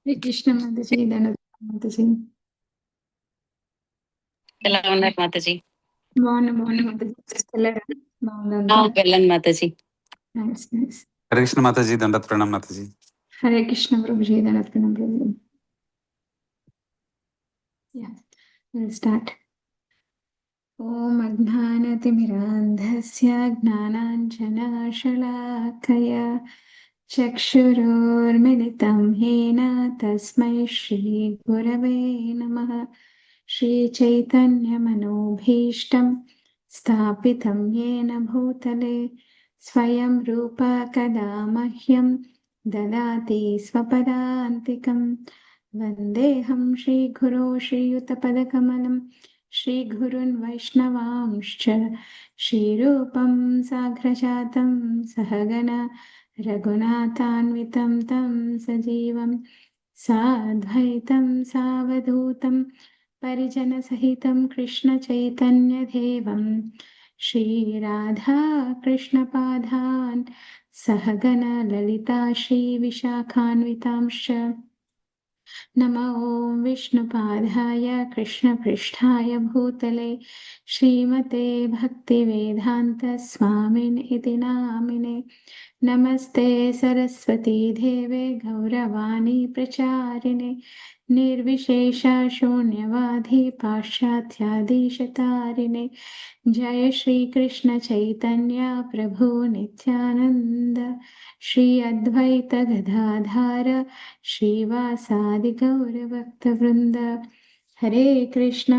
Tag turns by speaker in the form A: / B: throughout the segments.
A: Kṛṣṇa Mataji, Dvārakā Mataji.
B: ఎలా ఉన్నారు మాతాజీ?
A: బాగున్నా మాతాజీ.
B: వెళ్ళండి మాతాజీ.
C: హరే కృష్ణ మాతాజీ, దండత్ ప్రణామ్ మాతాజీ.
A: హరే కృష్ణ ప్రభుజీ, దండత్ ప్రణామ్ ప్రభుజీ. We'll start. ఓం అజ్ఞానతిమిరాంధస్య జ్ఞానాంజనశలాకయా చక్షురుర్మిలితం येन తస్మై శ్రీగురవే నమః. శ్రీచైతన్యమనోభీష్టం స్థాపితం येन భూతలే స్వయం రూప కదా మహ్యం దదాతి స్వపదాంతికం. వందేహం శ్రీగురో శ్రీయుతపదకమలం శ్రీగురున్ వైష్ణవాంశ్చ శ్రీరూపం సాగ్రజాతం సహగణ రఘునాథాన్వితం తం సజీవం సాద్వైతం సావధూతం పరిజనసహితం కృష్ణ చైతన్యదేవం శ్రీరాధా కృష్ణపాదాన్ సహగణ లలితా శ్రీ విశాఖాన్వితాంశ్చ. నమో ఓం విష్ణుపాదాయ కృష్ణపృష్ఠాయ భూతలే శ్రీమతే భక్తివేదాంత స్వామిన్ ఇతి నామినే. నమస్తే సరస్వతీ దేవే గౌరవాణి ప్రచారిణే నిర్విశేష శూన్యవాది పాశ్చాత్యాదీశతారిణే. జయ శ్రీకృష్ణ చైతన్య ప్రభు నిత్యానంద శ్రీ అద్వైత గదాధార శ్రీవాసాది గౌరభక్త వృంద. హరే కృష్ణ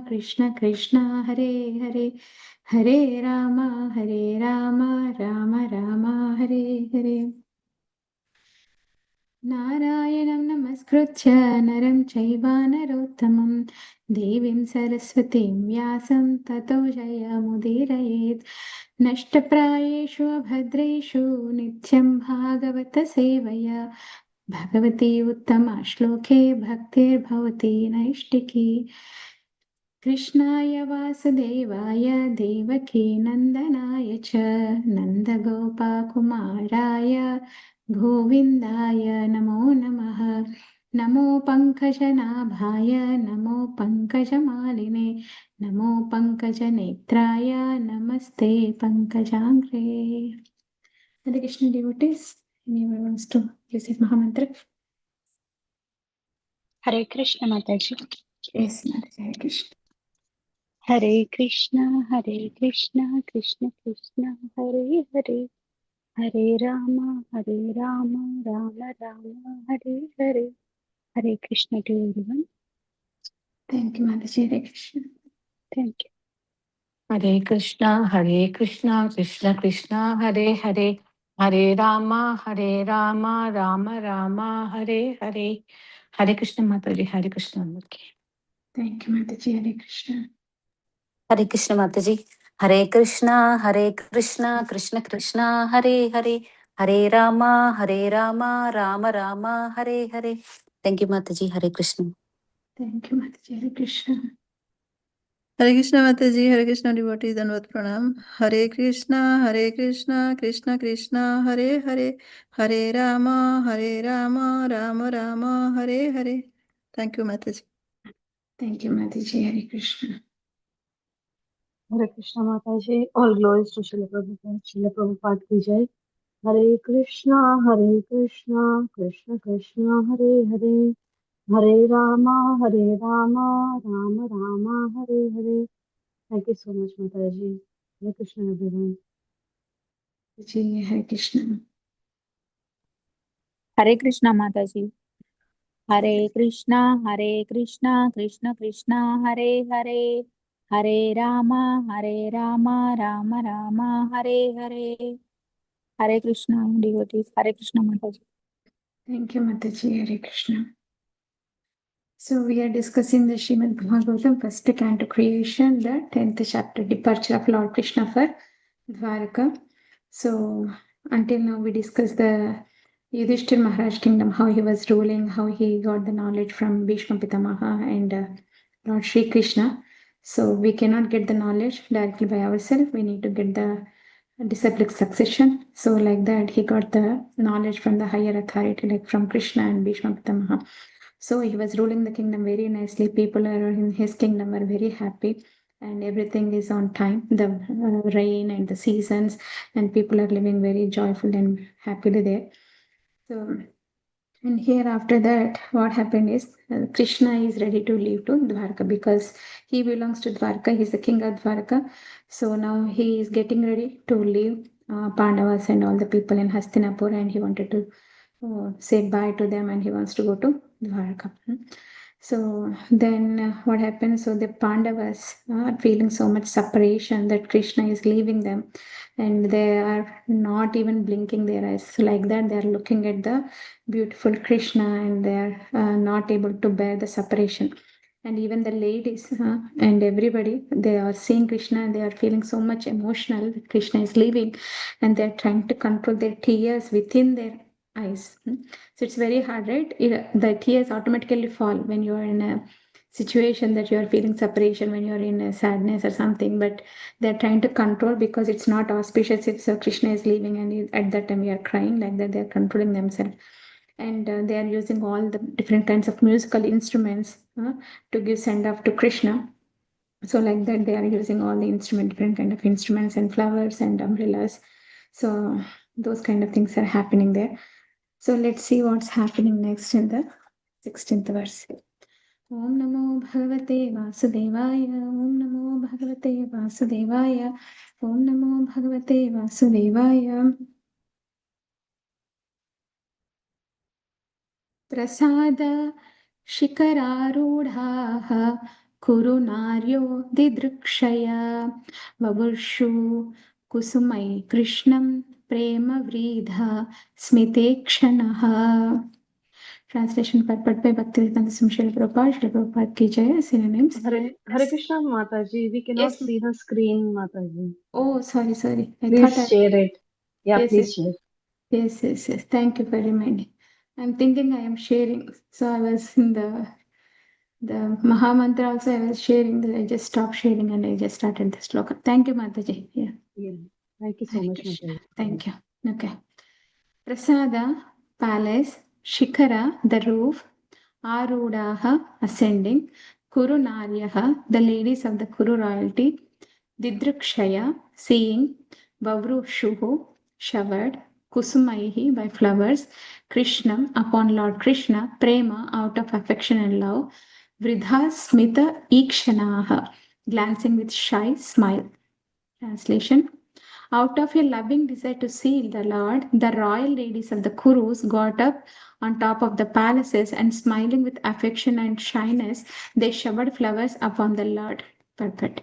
A: కృష్ణ కృష్ణ హరే హరే, హరే రామ రామ రామ హరే హరే. నారాయణం నమస్కృత్య నరం చైవ నరోత్తమం దేవీం సరస్వతీం వ్యాసం తతో జయముదీరయేత్. నష్టప్రాయేషు అభద్రేషు నిత్యం భాగవత సేవయా భగవతి ఉత్తమ శ్లోకే భక్తిర్భవతి నైష్టికీ. కృష్ణాయ వాసుదేవాయ దేవకీ నందనాయ చ నందగోపకుమారాయ గోవిందాయ నమో నమః. నమో పంకజనాభాయ నమో పంకజమాలినే నమో పంకజనేత్రాయ నమస్తే పంకజాంగ్రే. Hare Krishna devotees, anyone wants to recite Mahamantra?
D: Hare Krishna Mataji.
A: Yes, Mataji. Hare Krishna.
D: Hare Krishna Krishna Krishna Hare Hare, Hare Rama Rama Rama Hare Hare. Hare Krishna to everyone.
A: Thank you, Mataji. Hare Krishna.
D: Thank you.
B: Hare Krishna Krishna Krishna Hare Hare, Hare Rama Rama Rama Hare Hare. Hare Krishna Mataji. Hare Krishna అందరికి.
A: Thank you, Mataji. Hare Krishna.
B: Hare Krishna Mataji. Hare Krishna Krishna Krishna Hare Hare, Hare Rama Rama Rama Hare Hare. Thank you Mataji. Hare Krishna.
A: Thank you, Mataji. Hare Krishna.
E: Hare Krishna Mataji, Hare Krishna devotees, Dandavat Pranam. Hare Krishna Krishna Krishna Hare Hare, Hare Rama Rama Rama Hare Hare. Thank you Mataji.
A: Thank you, Mataji. Hare Krishna.
F: Hare Krishna Mataji, all glories to Srila Prabhupada, Srila Prabhupada ki jai. Hare Krishna Krishna Krishna Hare Hare, Hare Rama Rama Rama Hare Hare. Thank you so much Mataji. Hare Krishna everyone.
A: Mataji. Hare Krishna.
D: Hare Krishna Mataji. Hare Krishna Krishna Krishna Hare Hare, Hare Rama Rama Rama Hare Hare. Hare Krishna devotees. Hare Krishna Mataji.
A: Thank you, Mataji. Hare Krishna. So we are discussing the Śrīmad-Bhāgavatam, first canto creation, the 10th chapter, departure of Lord Krishna for Dvārakā. So until now we discussed the Yudhishthir Maharaj kingdom, how he was ruling, how he got the knowledge from Bhishma Pitamaha and Lord Shri Krishna. So we cannot get the knowledge directly by ourselves. We need to get the disciplic succession. So like that, he got the knowledge from the higher authority, like from Krishna and Bhishma Pitamaha. So he was ruling the kingdom very nicely. People are in his kingdom are very happy, and everything is on time. The rain and the seasons, and people are living very joyful and happily there. So, and here after that, what happened is Krishna is ready to leave to Dvārakā because he belongs to Dvārakā. He's the king of Dvārakā. So now he is getting ready to leave Pandavas and all the people in Hastinapur, and he wanted to say bye to them, and he wants to go to Dvārakā. So then what happens? So the Pandavas are feeling so much separation that Krishna is leaving them, and they are not even blinking their eyes. So like that, they are looking at the beautiful Krishna, and they are not able to bear the separation. And even the ladies and everybody, they are seeing Krishna, and they are feeling so much emotional that Krishna is leaving, and they are trying to control their tears within their eyes. So it's very hard, right? The tears automatically fall when you are in a situation that you are feeling separation, when you are in a sadness or something, but they're trying to control because it's not auspicious if Krishna is leaving and at that time you are crying. Like that, they're controlling themselves. And they are using all the different kinds of musical instruments to give send off to Krishna. So like that, they are using all the different kind of instruments and flowers and umbrellas. So those kind of things are happening there. So let's see what's happening next in the 16th verse. Om Namo Bhagavate Vasudevaya. Om Namo Bhagavate Vasudevaya. Om Namo Bhagavate Vasudevaya. Prasada Shikararuಢāः Kuru Naryo Didrukshaya Vavurshu Kusumai Krishnam Prema Vridha Smitekshanaha. Translation purport by Bhaktivedanta Swami Srila Prabhupada. Srila Prabhupada ki jai. Synonyms.
F: Hare Krishna, Mataji. We cannot
A: Yes.
F: see the screen, Mataji.
A: Oh, sorry. I
F: Please
A: thought
F: share it. Yeah,
A: Yes,
F: please share.
A: Yes. Thank you for reminding. I'm thinking I am sharing. So I was in the Maha Mantra also I was sharing. I just stopped sharing and I just started the sloka. Thank you, Mataji. Yeah.
F: Thank you so
A: Hare
F: much,
A: Krishna.
F: Mataji.
A: Thank you. Okay. Prasada, palace, Shikara, the roof, Arudāha, ascending, Kuru Naryaha, the ladies of the Kuru royalty, Didrukshaya, seeing, Vavrushuhu, showered, Kusumaihi, by flowers, Krishnam, upon Lord Krishna, Prema, out of affection and love, Vridha Smita Ikshanaha, glancing with shy smile. Translation. Out of a loving desire to see the Lord, the royal ladies of the Kurus got up on top of the palaces and smiling with affection and shyness, they showered flowers upon the Lord. Perfect.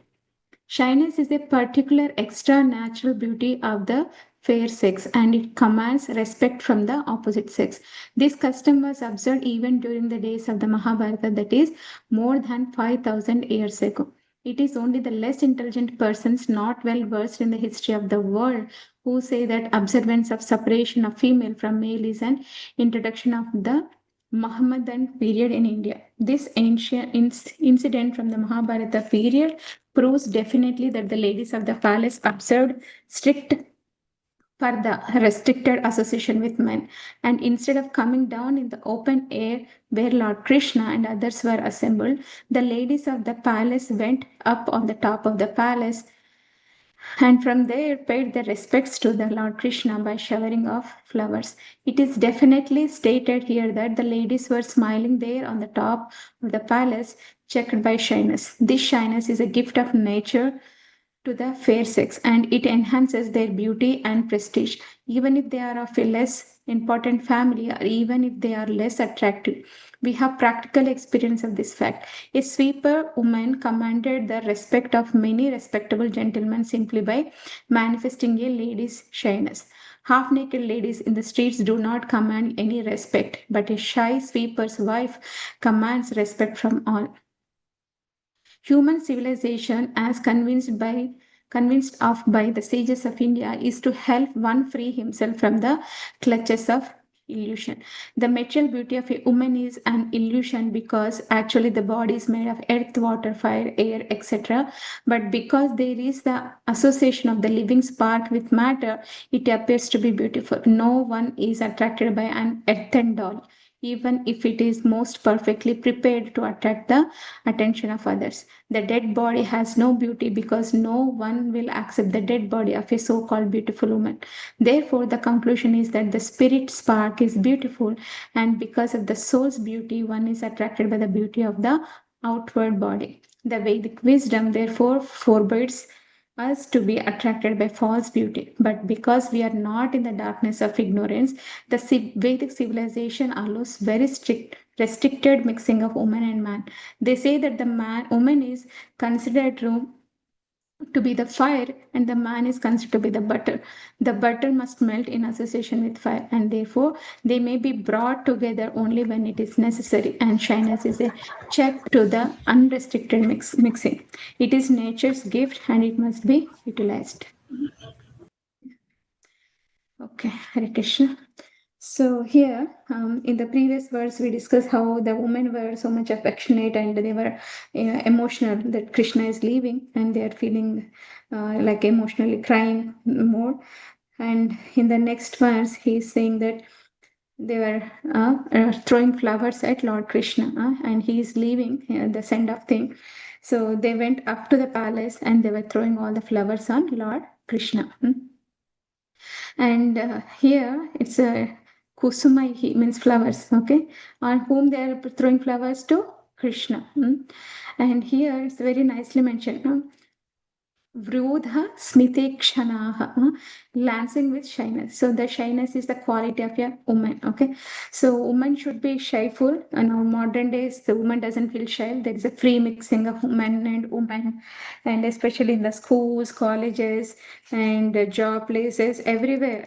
A: Shyness is a particular extra natural beauty of the fair sex and it commands respect from the opposite sex. This custom was observed even during the days of the Mahabharata, that is more than 5,000 years ago. It is only the less intelligent persons not well versed in the history of the world who say that observance of separation of female from male is an introduction of the Muhammadan period in India. This ancient incident from the Mahabharata period proves definitely that the ladies of the palace observed strict parda, restricted association with men, and instead of coming down in the open air where Lord Krishna and others were assembled, the ladies of the palace went up on the top of the palace and from there paid their respects to the Lord Krishna by showering of flowers. It is definitely stated here that the ladies were smiling there on the top of the palace, checked by shyness. This shyness is a gift of nature to the fair sex and it enhances their beauty and prestige, even if they are of a less important family or even if they are less attractive. We have practical experience of this fact. A sweeper woman commanded the respect of many respectable gentlemen simply by manifesting a lady's shyness. Half naked ladies in the streets do not command any respect, but a shy sweeper's wife commands respect from all. Human civilization, as convinced of by the sages of India, is to help one free himself from the clutches of illusion. The material beauty of a woman is an illusion because actually the body is made of earth, water, fire, air, etc. But because there is the association of the living spark with matter, it appears to be beautiful. No one is attracted by an earthen doll, even if it is most perfectly prepared to attract the attention of others. The dead body has no beauty because no one will accept the dead body of a so-called beautiful woman. Therefore, the conclusion is that the spirit spark is beautiful, and because of the soul's beauty, one is attracted by the beauty of the outward body. The Vedic wisdom, therefore, forbids us to be attracted by false beauty. But because we are not in the darkness of ignorance, the Vedic civilization allows very strict, restricted mixing of woman and man. They say that the woman is considered to be the fire and the man is considered to be the butter. The butter must melt in association with fire, and therefore they may be brought together only when it is necessary. And shyness is a check to the unrestricted mixing. It is nature's gift and it must be utilized. Okay, Hare Krishna. So here, in the previous verse, we discussed how the women were so much affectionate and they were emotional that Krishna is leaving, and they are feeling like emotionally crying more. And in the next verse, he is saying that they were throwing flowers at Lord Krishna, and he is leaving the send-off thing. So they went up to the palace and they were throwing all the flowers on Lord Krishna. And here it's a kusuma, means flowers, okay, on whom they are throwing flowers to Krishna. And here it's very nicely mentioned. Vrudha smite kshanaha, lancing with shyness. So the shyness is the quality of a woman. Okay, so woman should be shyful. Now modern days, the woman doesn't feel shy. There is a free mixing of men and women, and especially in the schools, colleges, and job places, everywhere.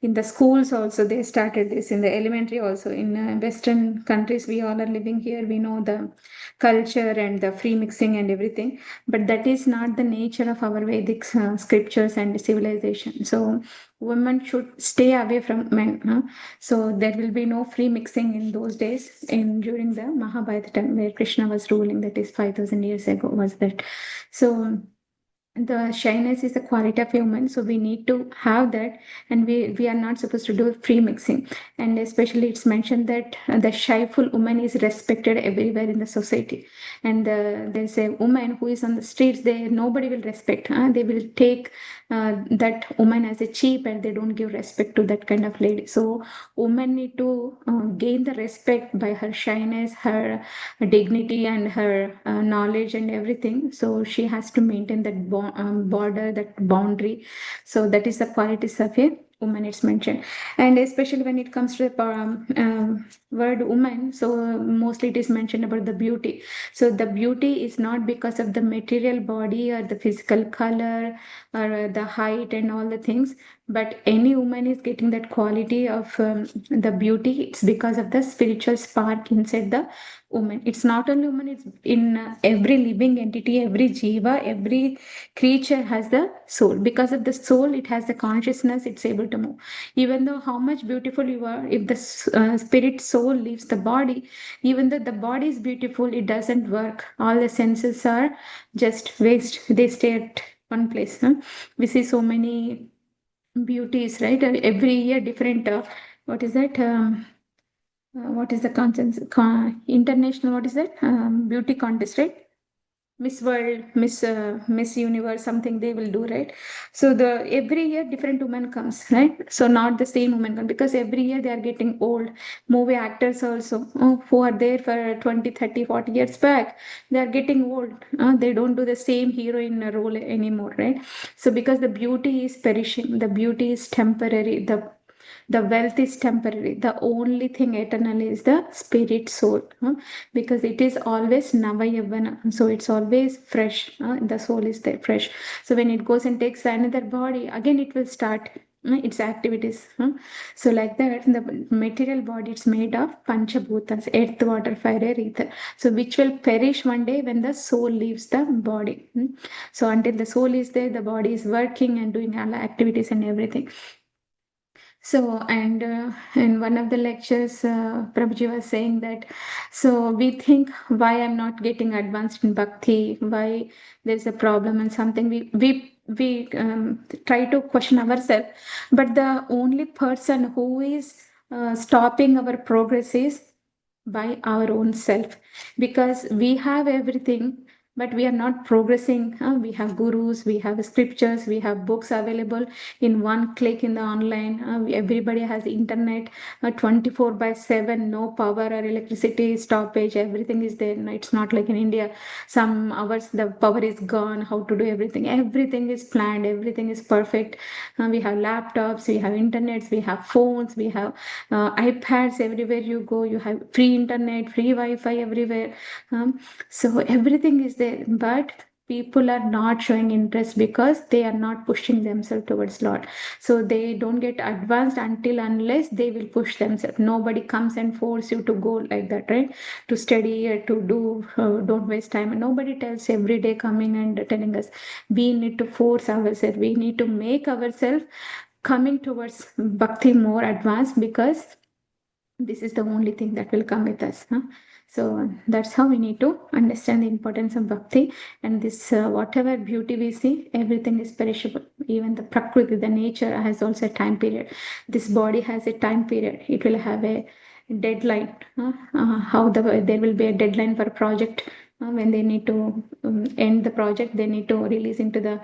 A: In the schools also, they started this. In the elementary also. In Western countries, we all are living here. We know the culture and the free mixing and everything, but that is not the nature of our Vedic scriptures and civilization. So women should stay away from men. So there will be no free mixing in those days. During the Mahabharata time where Krishna was ruling, that is 5,000 years ago was that. So the shyness is a quality of a woman, so we need to have that, and we are not supposed to do free mixing. And especially it's mentioned that the shyful woman is respected everywhere in the society, and there's a woman who is on the streets, nobody will respect. They will take that woman as a cheap, and they don't give respect to that kind of lady. So women need to gain the respect by her shyness, her dignity, and her knowledge and everything. So she has to maintain that border, that boundary. So that is the qualities of a woman, it's mentioned. And especially when it comes to the word woman, so mostly it is mentioned about the beauty. So the beauty is not because of the material body or the physical color or the height and all the things, but any woman is getting that quality of the beauty. It's because of the spiritual spark inside the woman. It's not only woman, it's in every living entity, every jiva, every creature has the soul. Because of the soul, it has the consciousness, it's able to move. Even though how much beautiful you are, if the spirit soul leaves the body, even though the body is beautiful, it doesn't work. All the senses are just waste, they stay at one place. We see so many beauties, right? Every year different what is that what is the international, what is that beauty contest, right? Miss World, Miss Universe, something they will do, right? So the every year different woman comes, right? So not the same woman comes, because every year they are getting old. Movie actors also, who are there for 20, 30, 40 years back, they are getting old. They don't do the same heroine role anymore, right? So because the beauty is perishing, the beauty is temporary, the wealth is temporary. The only thing eternal is the spirit soul, because it is always Navayavana. So it's always fresh. The soul is there fresh. So when it goes and takes another body, again it will start its activities. So like that, the material body, it's made of Panchabhutas, earth, water, fire, air, ether. So which will perish one day when the soul leaves the body. So until the soul is there, the body is working and doing all activities and everything. So, and in one of the lectures, Prabhuji was saying that, so we think why I'm not getting advanced in bhakti, why there's a problem and something. We try to question ourselves, but the only person who is stopping our progress is by our own self, because we have everything but we are not progressing. We have gurus, we have scriptures, we have books available in one click in the online. Everybody has internet 24/7, no power or electricity stoppage, everything is there. No, it's not like in India, some hours the power is gone, how to do everything is planned, everything is perfect. We have laptops, we have internets, we have phones, we have iPads. Everywhere you go you have free internet, free Wi-Fi everywhere. So everything is there, but people are not showing interest because they are not pushing themselves towards Lord. So they don't get advanced until unless they will push themselves. Nobody comes and force you to go like that, right? To study or to do, don't waste time. Nobody tells every day coming and telling us. We need to force ourselves. We need to make ourselves coming towards bhakti more advanced, because this is the only thing that will come with us. So that's how we need to understand the importance of bhakti. And this whatever beauty we see, everything is perishable. Even the prakriti, the nature, has also a time period. This body has a time period. It will have a deadline. There will be a deadline for a project. When they need to end the project, they need to release into the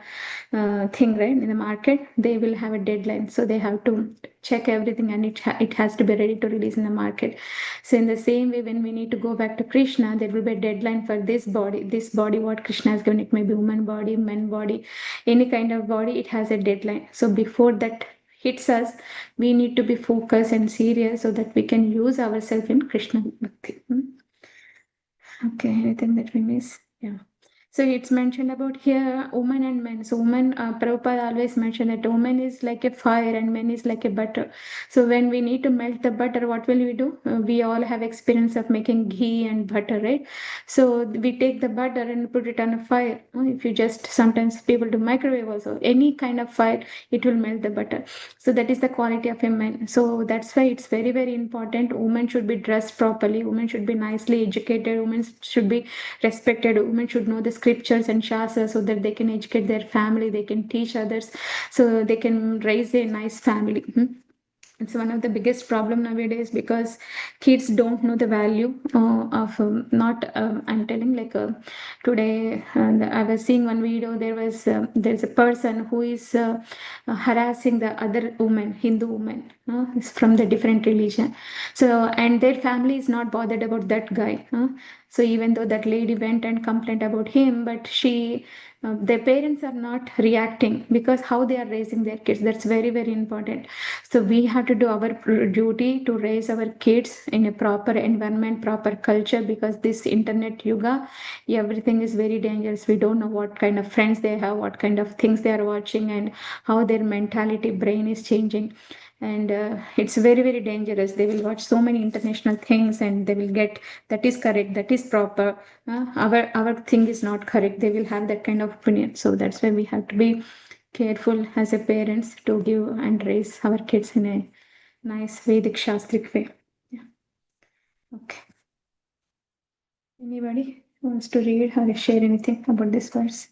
A: thing, right, in the market. They will have a deadline, so they have to check everything, and it has to be ready to release in the market. So in the same way, when we need to go back to Krishna, there will be a deadline for this body what Krishna has given. It may be woman body, man body, any kind of body, it has a deadline. So before that hits us, we need to be focused and serious so that we can use ourselves in Krishna bhakti. Okay, anything that we miss? Yeah. So it's mentioned about here woman and men. So woman, Prabhupada always mentioned that woman is like a fire and men is like a butter. So when we need to melt the butter, what will we do? We all have experience of making ghee and butter, right? So we take the butter and put it on a fire. If you just, sometimes people do microwave also, any kind of fire, it will melt the butter. So that is the quality of a man. So that's why it's very, very important. Women should be dressed properly. Women should be nicely educated. Women should be respected. Women should know the scriptures and shastras so that they can educate their family, they can teach others, so they can raise a nice family. It's one of the biggest problem nowadays, because kids don't know the value of not I'm telling, like today I was seeing one video. There's a person who is harassing the other woman, Hindu woman, is from the different religion. So, and their family is not bothered about that guy. So even though that lady went and complained about him, but their parents are not reacting, because how they are raising their kids, that's very, very important. So we have to do our duty to raise our kids in a proper environment, proper culture, because this internet yuga, everything is very dangerous. We don't know what kind of friends they have, what kind of things they are watching, and how their mentality, brain is changing. And it's very, very dangerous. They will watch so many international things and they will get, that is correct, that is proper. Our thing is not correct. They will have that kind of opinion. So that's why we have to be careful as a parents to give and raise our kids in a nice Vedic Shastric way. Yeah. Okay. Anybody wants to read or share anything about this verse?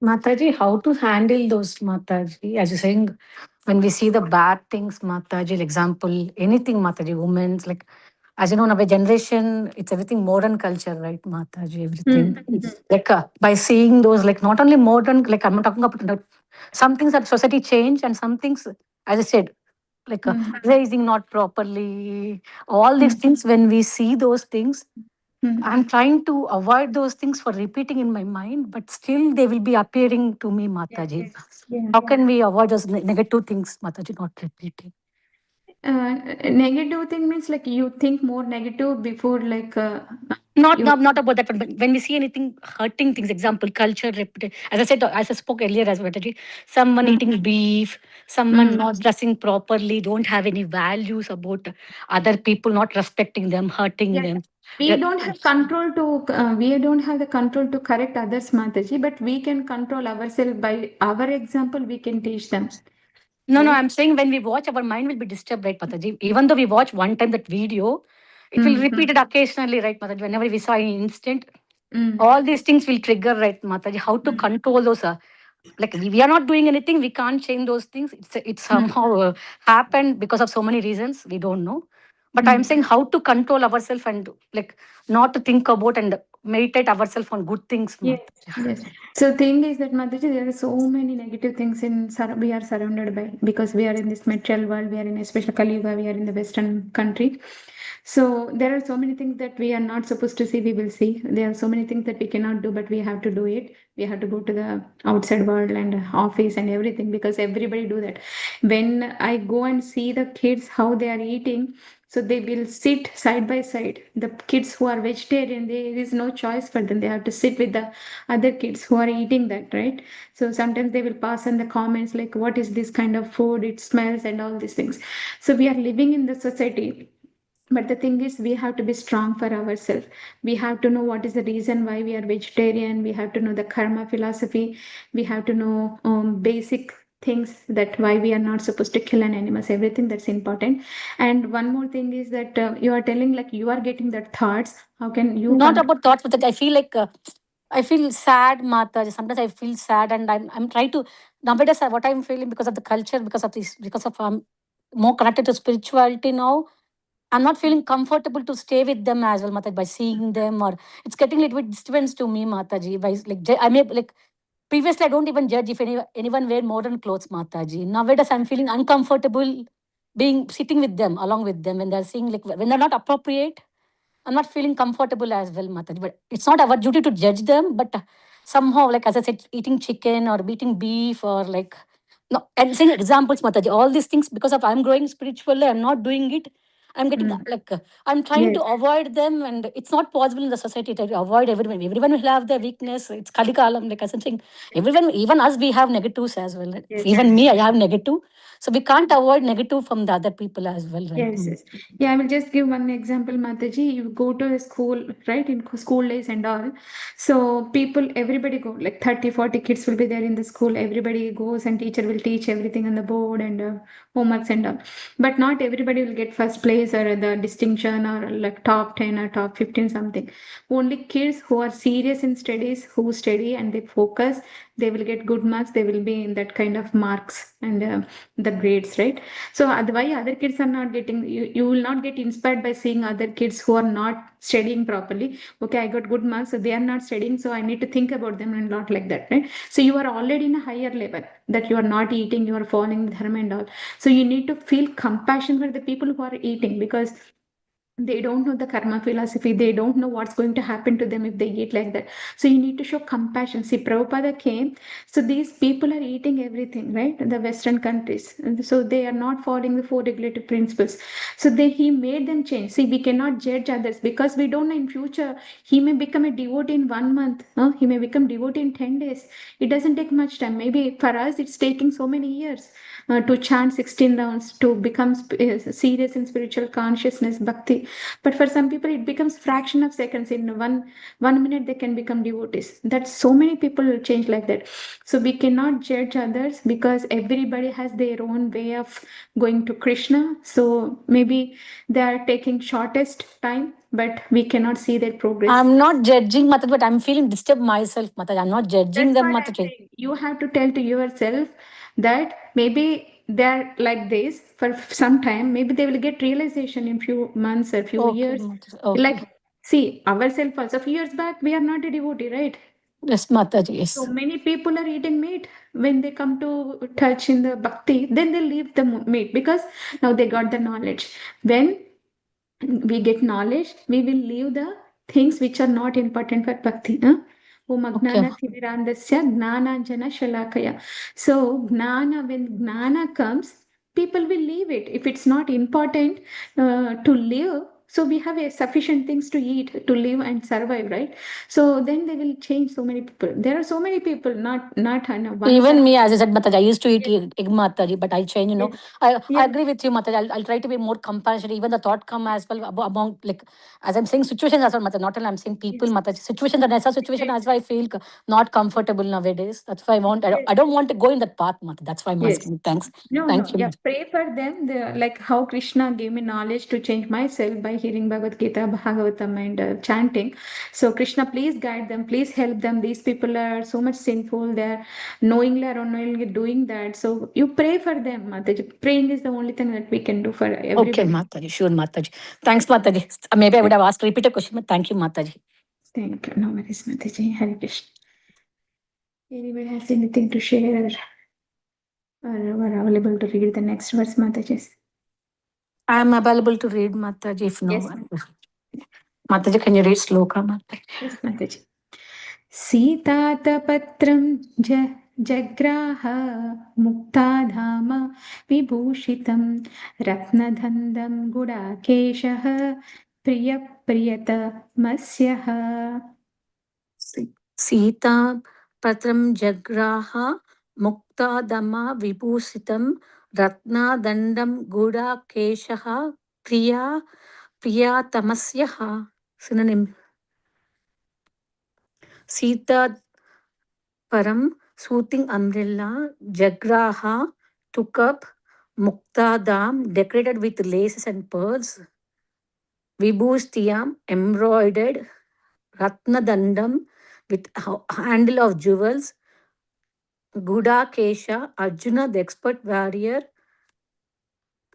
B: Mataji, how to handle those, Mataji? As you're saying, when we see the bad things, Mataji, example, anything, Mataji, women's, like, as you know, in our generation, it's everything modern culture, right, Mataji, everything. Like, by seeing those, like, not only modern, like, I'm not talking about some things that society change, and some things, as I said, like raising not properly, all these things, when we see those things, I'm trying to avoid those things for repeating in my mind, but still they will be appearing to me, Mataji.
A: Yeah.
B: How can we avoid those negative things, Mataji, not repeating?
A: Negative thing means like you think more negative before, like
B: Not about that, but when we see anything hurting things, example, culture, as I said, as I spoke earlier as well, Mataji, someone eating beef, someone not dressing properly, don't have any values about other people, not respecting them, hurting them.
A: We don't have control to, we don't have the control to correct others, Mataji, but we can control ourselves by our example, we can teach them.
G: No,
A: Right?
G: I'm saying when we watch, our mind will be disturbed, right, Mataji? Even though we watch one time that video, it will repeat it occasionally, right, Mataji? Whenever we saw an instant, all these things will trigger, right, Mataji? How to control those? Like we are not doing anything, we can't change those things. It's somehow happened because of so many reasons, we don't know. But I'm saying how to control ourselves and like not to think about and meditate ourselves on good things.
A: Yes, yes. So thing is that Mataji, there are so many negative things we are surrounded by because we are in this material world, we are in especially Kali Yuga, we are in the Western country. So there are so many things that we are not supposed to see, we will see. There are so many things that we cannot do, but we have to do it. We have to go to the outside world and office and everything because everybody do that. When I go and see the kids, how they are eating, so they will sit side by side. The kids who are vegetarian, there is no choice for them. They have to sit with the other kids who are eating that, right? So sometimes they will pass on the comments like, what is this kind of food? It smells and all these things. So we are living in the society. But the thing is, we have to be strong for ourselves. We have to know what is the reason why we are vegetarian. We have to know the karma philosophy. We have to know basic things that why we are not supposed to kill an animals, everything that's important. And one more thing is that you are telling like you are getting that thoughts. How can you
G: Not about thoughts, but I feel like I feel sad, Mata. Sometimes I feel sad, and I'm trying to nowadays what I'm feeling because of the culture, because of this, because of more connected to spirituality now. I'm not feeling comfortable to stay with them as well, Mataji, by seeing them, or it's getting a little bit distance to me, Mataji. By like I may like previously I don't even judge if anyone wear modern clothes, Mataji. Nowadays I'm feeling uncomfortable being sitting with them, along with them, when they're seeing like when they're not appropriate. I'm not feeling comfortable as well, Mataji. But it's not our duty to judge them, but somehow, like as I said, eating chicken or eating beef or like no, I'm saying examples, Mataji. All these things because of I'm growing spiritually, I'm not doing it. I'm getting like I'm trying to avoid them, and it's not possible in the society to avoid everyone. Everyone will have their weakness. It's Kalikalam, like as I'm saying, everyone, even us, we have negatives as well. Even me, I have negative. So we can't avoid negative from the other people as well, right?
A: Yes, yes. Yeah, I will just give one example, Mataji. You go to a school, right, in school days and all. So people, everybody go, like 30, 40 kids will be there in the school. Everybody goes and teacher will teach everything on the board and homeworks and all. But not everybody will get first place or the distinction or like top 10 or top 15 something. Only kids who are serious in studies, who study and they focus, they will get good marks. They will be in that kind of marks and the grades, right? So why other kids are not getting, you will not get inspired by seeing other kids who are not studying properly. Okay, I got good marks, so they are not studying, so I need to think about them and not like that, right? So you are already in a higher level that you are not eating, you are following dharma and all. So you need to feel compassion for the people who are eating because they don't know the karma philosophy. They don't know what's going to happen to them if they eat like that. So you need to show compassion. See, Prabhupada came. So these people are eating everything, right? The Western countries. And so they are not following the four regulative principles. So he made them change. See, we cannot judge others because we don't know in future. He may become a devotee in 1 month. He may become devotee in 10 days. It doesn't take much time. Maybe for us, it's taking so many years to chant 16 rounds, to become serious in spiritual consciousness, bhakti. But for some people, it becomes fraction of seconds. In one minute, they can become devotees. That so many people will change like that. So we cannot judge others because everybody has their own way of going to Krishna. So maybe they are taking shortest time, but we cannot see their progress.
G: I'm not judging Mataji, but I'm feeling disturbed myself, Mataji. I'm not judging
A: That's
G: them,
A: what I'm
G: Mataji.
A: saying. You have to tell to yourself that maybe they're like this for some time. Maybe they will get realization in few months or few years.
G: Mataji. Okay.
A: Like, see, ourselves also, few years back, we are not a devotee, right?
G: Yes, Mataji, yes.
A: So many people are eating meat. When they come to touch in the bhakti, then they leave the meat because now they got the knowledge. When we get knowledge, we will leave the things which are not important for bhakti. Om agnana thimirandasya gnananjana shalakaya. So gnana, when gnana comes, people will leave it. If it's not important to live, So we have sufficient things to eat, to live and survive, right? So then they will change so many people. There are so many people, not one
G: Even
A: side.
G: me, as I said, Mataji, I used to eat
A: Yes.
G: egg Mataji, but I'll change,
A: Yes.
G: I
A: Yeah.
G: agree with you, Mataji. I'll try to be more compassionate. Even the thought come as well among, like, as I'm saying, situations as well, Mataji. Not only I'm saying people,
A: Yes.
G: Mataji. Situations, and as a situation, as well, I feel not comfortable nowadays. That's why
A: Yes.
G: I don't want to go in that path, Mataji. That's why I'm
A: Yes.
G: asking you. Thanks.
A: No,
G: Thank you.
A: yeah, pray for them. Like how Krishna gave me knowledge to change myself by hearing Bhagavad Gita, Bhagavatam, and chanting. So, Krishna, please guide them, please help them. These people are so much sinful, they're knowingly or unknowingly doing that. So, you pray for them, Mataji. Praying is the only thing that we can do for everybody.
G: Okay, Mataji. Sure, Mataji. Thanks, Mataji. Maybe I would have asked repeat a question, but thank you, Mataji.
A: Thank you. No worries, Mataji. Hare Krishna. Anybody has anything to share or are available to read the next verse, Mataji?
G: I am available to read, Mataji, if no.
A: Yes.
G: Mataji, can you read sloka, Mataji?
A: Yes, Mataji. सीतातपत्रं जग्राह मुक्ताधाम विभूषितं रत्नधन्दं गुडाकेशः प्रियप्रियतमस्यः
G: सीता पत्रं जग्राह मुक्तादमा विभूषितं रत्नादण्डं गूढाकेशः प्रियातमस्यः. Synonym. Sita Param, soothing umbrella, Jagraha took up Muktadam, decorated with laces and pearls, Vibhustiyam, embroidered, Ratnadandam, with handle of jewels, Gudakesha, Arjuna, the expert warrior,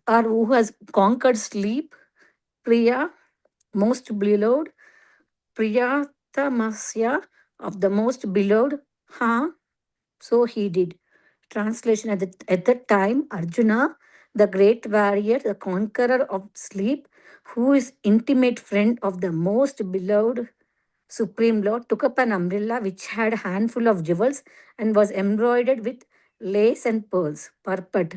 G: or who has conquered sleep, Priya, most beloved, Priyatamasya, of the most beloved, so he did. Translation, at that time, Arjuna, the great warrior, the conqueror of sleep, who is intimate friend of the most beloved Supreme Lord, took up an umbrella which had a handful of jewels and was embroidered with lace and pearls, purport.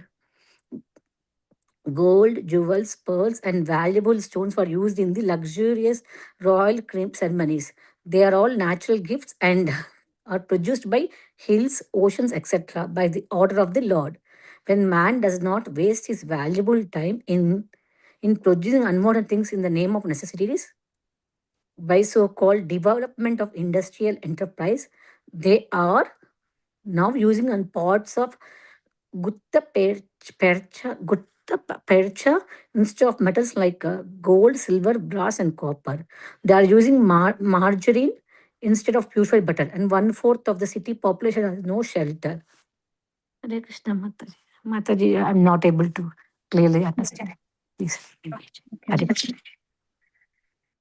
G: Gold, jewels, pearls, and valuable stones were used in the luxurious royal ceremonies. They are all natural gifts and are produced by hills, oceans, etc., by the order of the Lord. When man does not waste his valuable time in producing unwanted things in the name of necessities, by so-called development of industrial enterprise, they are now using on pots of Gutta Percha instead of metals like gold, silver, brass, and copper. They are using margarine instead of purified butter, and 1/4 of the city population has no shelter. Hare Krishna, Mataji. Mataji, I'm not able to clearly understand. Please. Hare Krishna.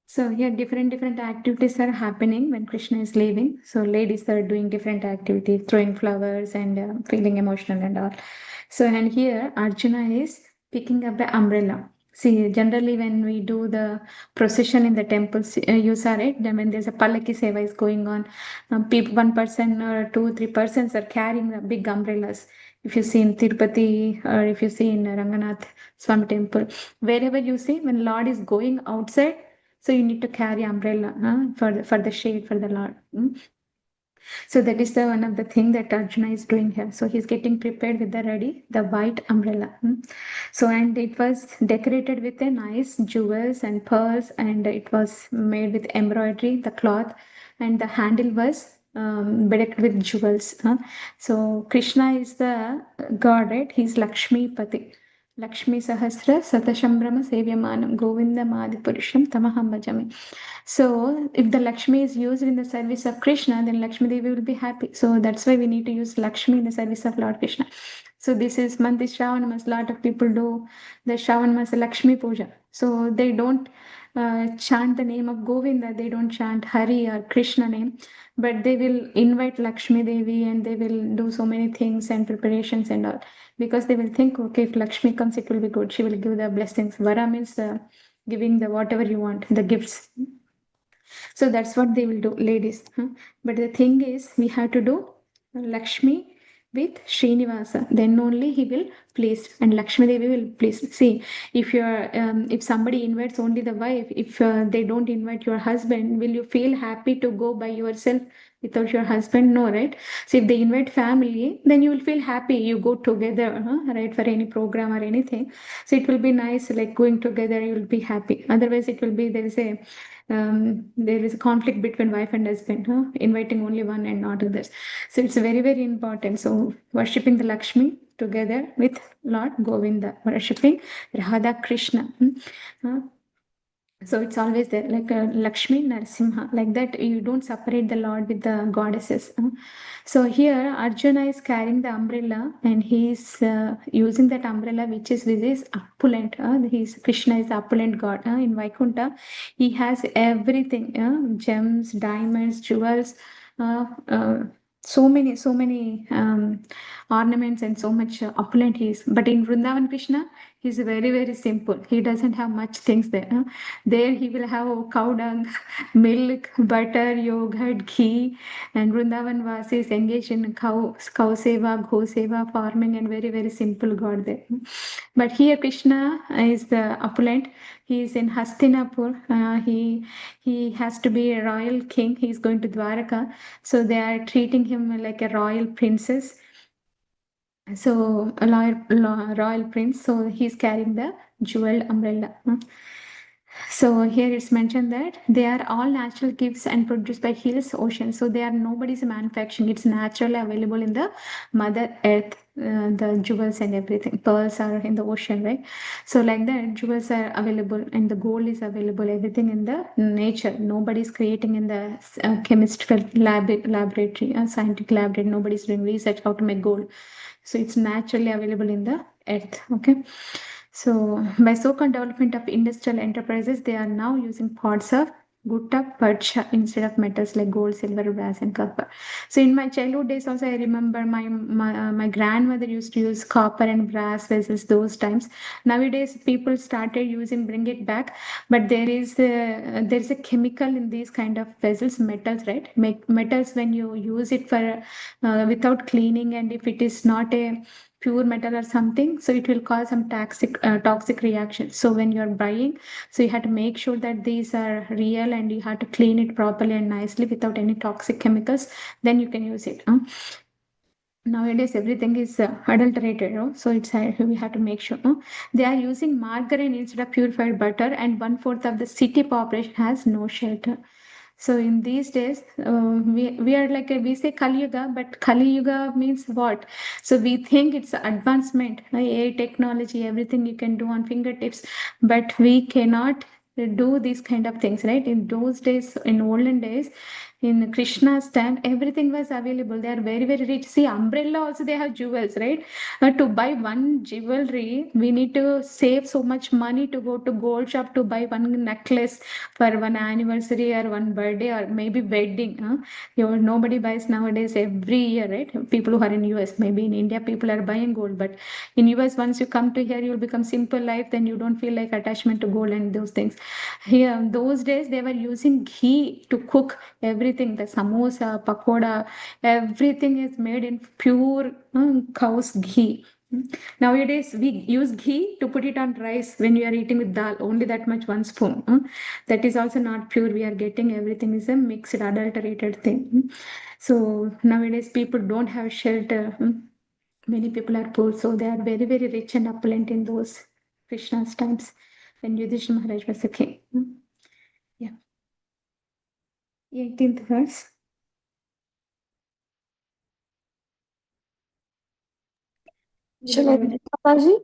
A: So here different activities are happening when Krishna is leaving. So ladies are doing different activities, throwing flowers and feeling emotional and all. So and here Arjuna is picking up the umbrella. See, generally when we do the procession in the temples, you saw it. Then when there's a Pallaki Seva is going on, people, 1 person or 2-3 persons are carrying the big umbrellas. If you see in Tirupati or if you see in Ranganath Swami temple, wherever you see when Lord is going outside, so you need to carry umbrella for the shade for the Lord. So that is the one of the thing that Arjuna is doing here. So he's getting prepared with the white umbrella. So and it was decorated with a nice jewels and pearls, and it was made with embroidery, the cloth, and the handle was bedecked with jewels. So Krishna is the god, right? He's Lakshmi Pati. Lakshmi Sahasra Satashambrama Sevyamanam Govinda Purusham Tamaham Bhajami. So if the Lakshmi is used in the service of Krishna, then Lakshmi Devi will be happy. So that's why we need to use Lakshmi in the service of Lord Krishna. So this is Manti Shravan Mas. Lot of people do the Shravan Mas Lakshmi Puja. So they don't chant the name of Govinda, they don't chant Hari or Krishna name, but they will invite Lakshmi Devi and they will do so many things and preparations and all, because they will think, okay, if Lakshmi comes, it will be good. She will give the blessings. Vara means giving the whatever you want, the gifts. So that's what they will do, ladies. But the thing is, we have to do Lakshmi with Srinivasa, then only he will please, and Lakshmi Devi will please. See, if somebody invites only the wife, if they don't invite your husband, will you feel happy to go by yourself without your husband? No, right? So if they invite family, then you will feel happy. You go together, right, for any program or anything. So it will be nice, like going together. You will be happy. Otherwise, it will be there is a conflict between wife and husband, inviting only one and not others. So it's very, very important. So worshipping the Lakshmi together with Lord Govinda, worshipping Radha Krishna. So it's always there, like Lakshmi Narasimha, like that. You don't separate the Lord with the goddesses. So here Arjuna is carrying the umbrella, and he's using that umbrella, which is with his opulent. Krishna is the opulent god in Vaikuntha. He has everything, gems, diamonds, jewels. So many ornaments, and so much opulent he is. But in Vrindavan Krishna, he's very, very simple. He doesn't have much things there. There he will have cow dung, milk, butter, yogurt, ghee, and Vrindavan Vasi is engaged in cow seva, go seva, farming, and very, very simple god there. But here Krishna is the opulent. He is in Hastinapur. He has to be a royal king. He is going to Dvārakā. So they are treating him like a royal princess. So a royal prince. So he's carrying the jeweled umbrella. So here it's mentioned that they are all natural gifts and produced by hills, oceans. So they are nobody's manufacturing. It's naturally available in the Mother Earth. The jewels and everything, pearls are in the ocean, right? So like that, jewels are available, and the gold is available. Everything in the nature. Nobody's creating in the chemical laboratory, scientific laboratory. Nobody's doing research how to make gold. So it's naturally available in the earth. Okay. So by so-called development of industrial enterprises, they are now using pots of gutta percha instead of metals like gold, silver, brass, and copper. So in my childhood days also, I remember my grandmother used to use copper and brass vessels those times. Nowadays, people started bring it back, but there's a chemical in these kind of vessels, metals, right? Metals, when you use it for without cleaning, and if it is not a pure metal or something, so it will cause some toxic reaction. So when you're buying, so you have to make sure that these are real, and you have to clean it properly and nicely without any toxic chemicals, then you can use it. Nowadays everything is adulterated, so we have to make sure they are using margarine instead of purified butter, and 1/4 of the city population has no shelter. So in these days, we are like we say Kali Yuga, but Kali Yuga means what? So we think it's advancement, AI technology, everything you can do on fingertips, but we cannot do these kind of things, right? In those days, in olden days, in Krishna's time, everything was available. They are very, very rich. See, umbrella also they have jewels, right? To buy one jewelry, we need to save so much money to go to gold shop to buy one necklace for one anniversary or one birthday or maybe wedding. Nobody buys nowadays every year, right? People who are in US, maybe in India, people are buying gold, but in US, once you come to here, you'll become simple life. Then you don't feel like attachment to gold and those things. Here, those days they were using ghee to cook everything. The samosa, pakoda, everything is made in pure cow's ghee. Nowadays, we use ghee to put it on rice when you are eating with dal, only that much, 1 spoon. That is also not pure. We are getting everything is a mixed, adulterated thing. So nowadays, people don't have shelter. Many people are poor, so they are very, very rich and opulent in those Krishna's times when Yudhishthira Maharaj was a king. Yeah. 18th verse.
F: Mataji?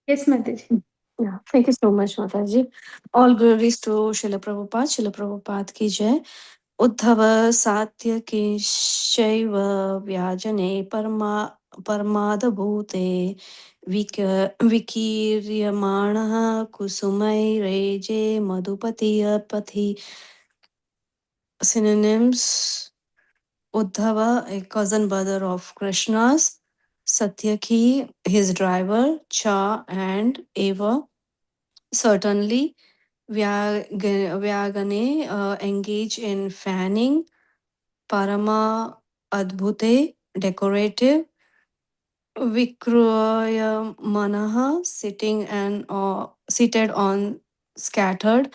A: Yes, Mataji.
F: Yeah, thank you so much, Mataji. All glories to Srila Prabhupada. Srila Prabhupada ki jai. Uddhava Satya ki Shaiva Vyajane Parmada Bhute Vikiryamanaha Kusumai Reje Madhupatiya Pathi. Synonyms: Uddhava, a cousin brother of Krishna's; Satyaki, his driver; Cha and Eva, certainly; Vyagane, engage in fanning; Parama Adbhute, decorative;
H: Vikroya Manaha, seated on scattered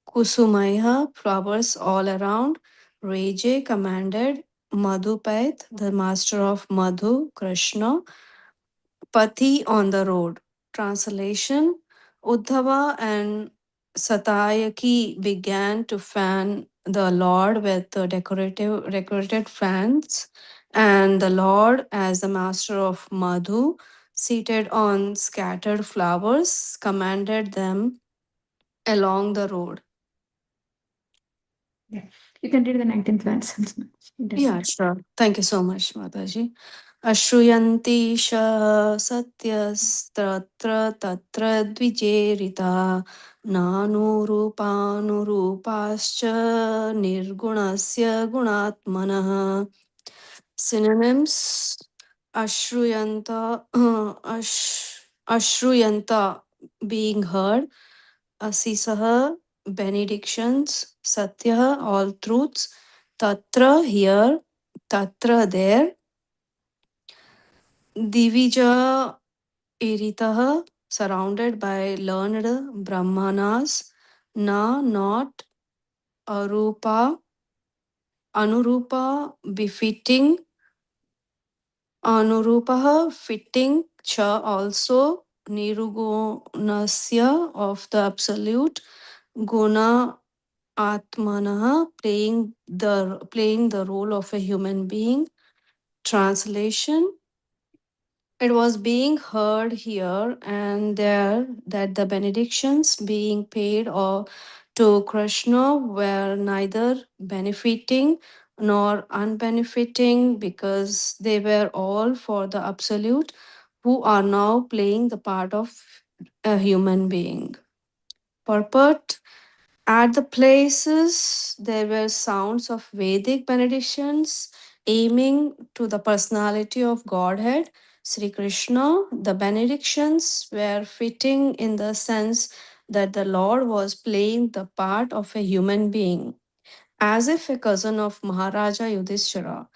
H: Kusumaiha, flowers all around. Reje commanded Madhupait, the master of Madhu, Krishna, Pati on the road. Translation: Uddhava and Satayaki began to fan the Lord with the decorated fans, and the Lord, as the master of Madhu, seated on scattered flowers, commanded them along the road.
A: Yeah. You can read the 19th verse also. It doesn't
H: Yeah, sure. Thank you so much, Mataji. Ashruyanti sha satyastatra tatra dvijerita nanurupascha nirgunasya gunatmanah. Synonyms: Ashruyanta, Ashruyanta, being heard, Asisaha, benedictions, Satya, all truths, Tatra, here, Tatra, there, Divija, Iritaha, surrounded by learned Brahmanas, Na, not, Arupa, Anurupa, befitting, Anurupaha, fitting, Cha, also, Nirugunasya, of the Absolute, Guna, Atmanaha, playing the role of a human being. Translation: It was being heard here and there that the benedictions being paid or to Krishna were neither benefiting nor unbenefiting, because they were all for the Absolute, who are now playing the part of a human being. Purport: At the places, there were sounds of Vedic benedictions aiming to the personality of Godhead, Sri Krishna. The benedictions were fitting in the sense that the Lord was playing the part of a human being, as if a cousin of Maharaja Yudhishthira.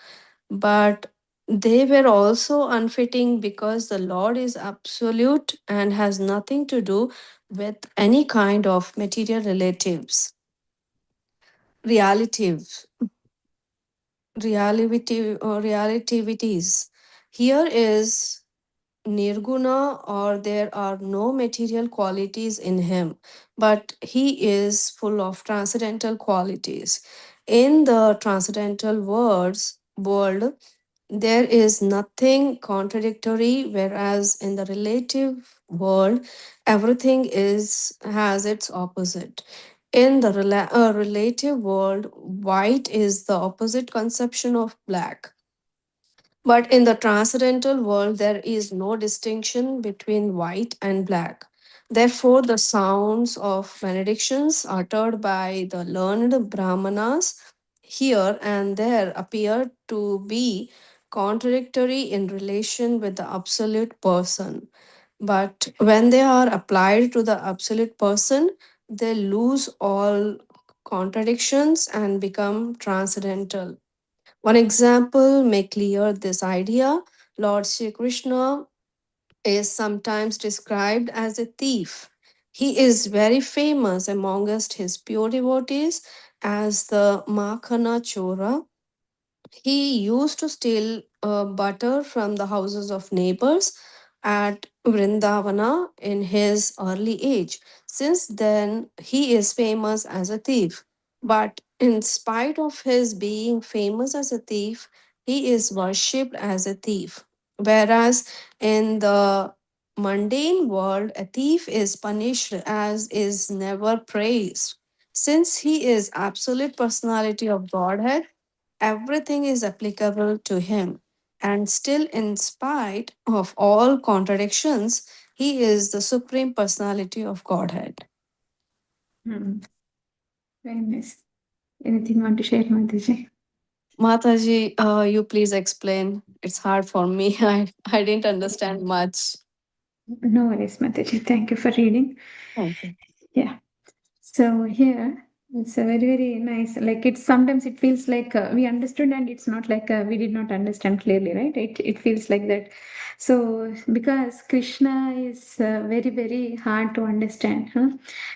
H: But they were also unfitting because the Lord is absolute and has nothing to do with any kind of material relatives, relativities. Here is Nirguna, or there are no material qualities in him, but he is full of transcendental qualities. In the transcendental world, there is nothing contradictory, whereas in the relative world, everything has its opposite. In the relative world, white is the opposite conception of black. But in the transcendental world, there is no distinction between white and black. Therefore, the sounds of benedictions uttered by the learned Brahmanas here and there appear to be contradictory in relation with the absolute person. But when they are applied to the absolute person, they lose all contradictions and become transcendental. One example may clear this idea. Lord Sri Krishna is sometimes described as a thief. He is very famous amongst his pure devotees as the Makhana Chora. He used to steal butter from the houses of neighbors at Vrindavana in his early age. Since then, he is famous as a thief. But in spite of his being famous as a thief, he is worshipped as a thief. Whereas in the mundane world, a thief is punished as is never praised. Since he is absolute personality of Godhead, everything is applicable to him. And still, in spite of all contradictions, he is the supreme personality of Godhead.
A: Hmm. Very nice. Anything you want to share, Mataji?
H: Mataji, you please explain. It's hard for me. I didn't understand much.
A: No worries, Mataji. Thank you for reading.
H: Thank you.
A: Yeah. So here It's a very, very nice. Like it's sometimes it feels like we understood and it's not like we did not understand clearly, right? It feels like that. So because Krishna is very, very hard to understand. Huh?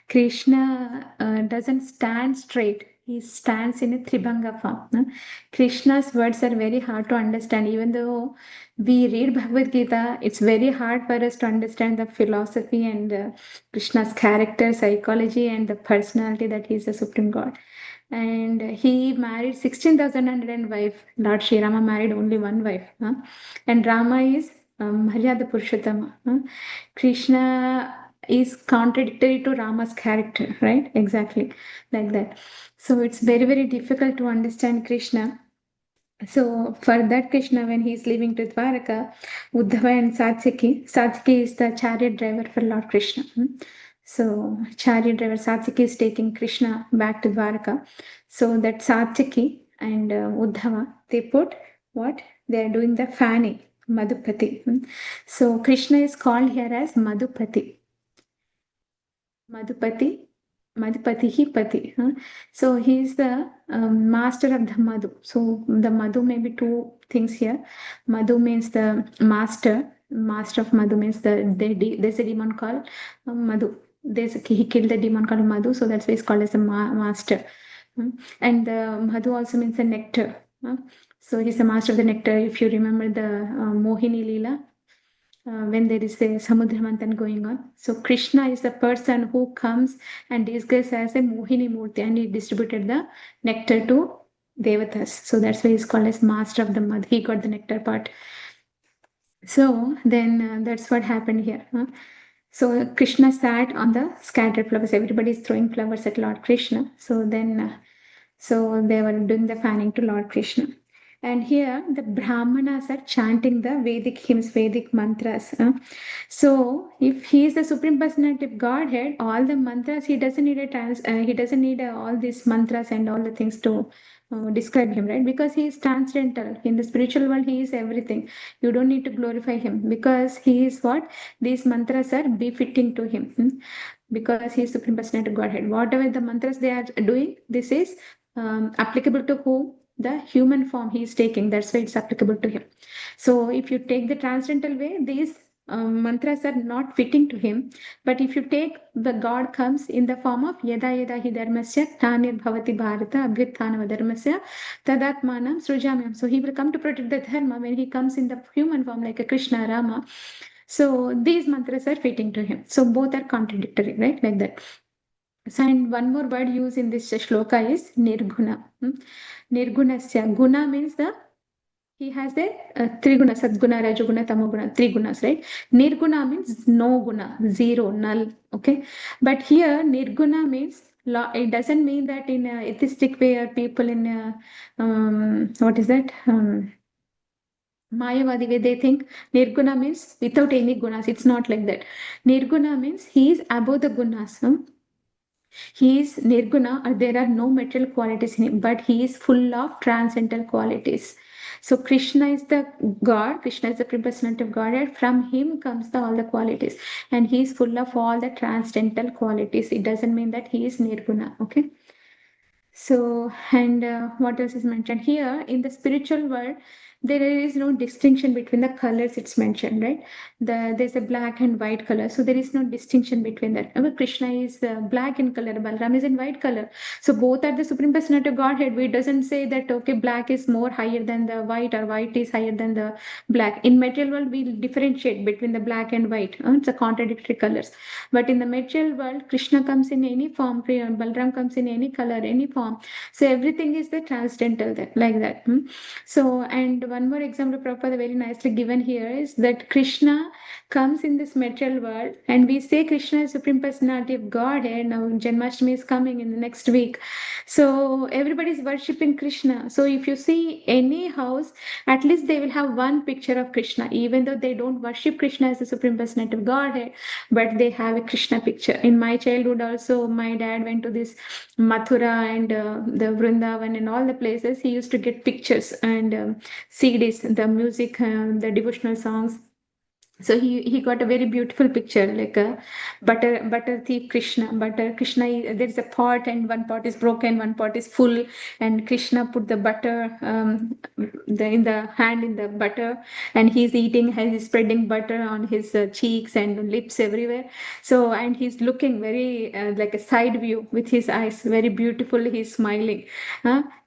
A: Krishna doesn't stand straight. He stands in a Tribhanga form. Huh? Krishna's words are very hard to understand. Even though we read Bhagavad Gita, it's very hard for us to understand the philosophy and Krishna's character, psychology, and the personality that he is the Supreme God. And he married 16,100 wife. Lord Sri Rama married only one wife. Huh? And Rama is Maryada Purushottama. Huh? Krishna is contradictory to Rama's character, right? Exactly like that. So it's very, very difficult to understand Krishna. So for that Krishna, when he is leaving to Dvārakā, Uddhava and Satyaki is the chariot driver for Lord Krishna. So chariot driver Satyaki is taking Krishna back to Dvārakā. So that Satyaki and Uddhava, they put what? They are doing the fanning, Madhupati. So Krishna is called here as Madhupati. Madhupati, Pati. So he is the master of the Madhu. So the Madhu may be two things here. Madhu means the master. Master of Madhu means there's a demon called Madhu. He killed the demon called Madhu, so that's why he's called as a master. And the Madhu also means the nectar. So he's the master of the nectar. If you remember the Mohini Leela, when there is a Samudra Manthan going on. So Krishna is the person who comes and disguised as a Mohini Murti and he distributed the nectar to Devatas. So that's why he's called as master of the mud. He got the nectar part. So then that's what happened here. So Krishna sat on the scattered flowers. Everybody is throwing flowers at Lord Krishna. So then, so they were doing the fanning to Lord Krishna. And here the Brahmanas are chanting the Vedic hymns, Vedic mantras. So if he is the Supreme Personality of Godhead, all the mantras, he doesn't need all these mantras and all the things to describe him, right? Because he is transcendental. In the spiritual world, he is everything. You don't need to glorify him because he is what? These mantras are befitting to him. Because he is Supreme Personality of Godhead. Whatever the mantras they are doing, this is applicable to whom? The human form he is taking. That's why it's applicable to him. So if you take the transcendental way, these mantras are not fitting to him. But if you take the God comes in the form of Yada Yada Hi Dharmasya Thanir Bhavati Bharata Abhyuthanava Dharmasya Tadatmanam Srujamyam. So he will come to protect the Dharma when he comes in the human form like a Krishna, Rama. So these mantras are fitting to him. So both are contradictory, right? Like that. So, and one more word used in this shloka is Nirguna. Nirgunasya. Guna means he has the Triguna, Sadguna, Rajaguna, Tamaguna, three gunas, right? Nirguna means no guna, zero, null, okay? But here, Nirguna means, it doesn't mean that in a atheistic way or people in a, what is that? Mayavadi way, they think Nirguna means without any gunas. It's not like that. Nirguna means he is above the gunas. He is Nirguna, or there are no material qualities in him, but he is full of transcendental qualities. So Krishna is the God, Krishna is the Personality of Godhead. From him comes all the qualities, and he is full of all the transcendental qualities. It doesn't mean that he is Nirguna, okay? So, and what else is mentioned here? In the spiritual world, there is no distinction between the colors it's mentioned, right? There's a black and white color. So there is no distinction between that. Krishna is black in color, Balaram is in white color. So both are the Supreme Personality of Godhead. We doesn't say that, okay, black is more higher than the white or white is higher than the black. In material world, we differentiate between the black and white. It's a contradictory colors. But in the material world, Krishna comes in any form, Balaram comes in any color, any form. So everything is the transcendental there, like that. So, and one more example, Prabhupada very nicely given here is that Krishna comes in this material world, and we say Krishna is Supreme Personality of Godhead. Now Janmashtami is coming in the next week. So everybody is worshipping Krishna. So if you see any house, at least they will have one picture of Krishna, even though they don't worship Krishna as the Supreme Personality of Godhead, but they have a Krishna picture. In my childhood also, my dad went to this Mathura and the Vrindavan and all the places. He used to get pictures and CDs, the music, the devotional songs. So he got a very beautiful picture, like a butter thief Krishna. There is a pot, and one pot is broken, one pot is full, and Krishna put the butter in the hand in the butter, and he's eating, he's spreading butter on his cheeks and lips everywhere. So, and he's looking very like a side view with his eyes, very beautiful. He's smiling.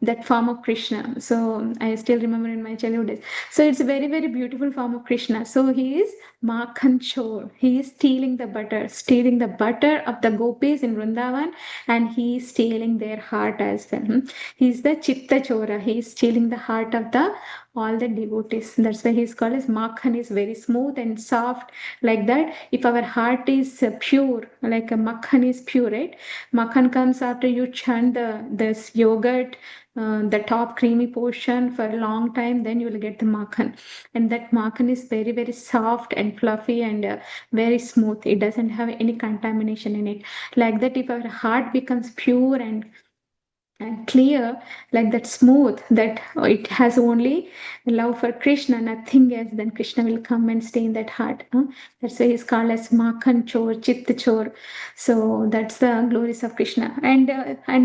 A: That form of Krishna. So I still remember in my childhood days. So it's a very, very beautiful form of Krishna. So he is Makhan Chor. He is stealing the butter of the gopis in Vrindavan, and he is stealing their heart as well. He is the Chitta Chora. He is stealing the heart of the all the devotees. That's why he is called as Makhan, is very smooth and soft like that. If our heart is pure, like a Makhan is pure, right? Makhan comes after you chant this yogurt, the top creamy portion for a long time, then you will get the makhan. And that makhan is very, very soft and fluffy and very smooth. It doesn't have any contamination in it. Like that, if our heart becomes pure and clear, like that, smooth, that it has only love for Krishna, nothing else, then Krishna will come and stay in that heart. That's why he's called as Makhan Chor, Chitta Chor. So that's the glories of Krishna. And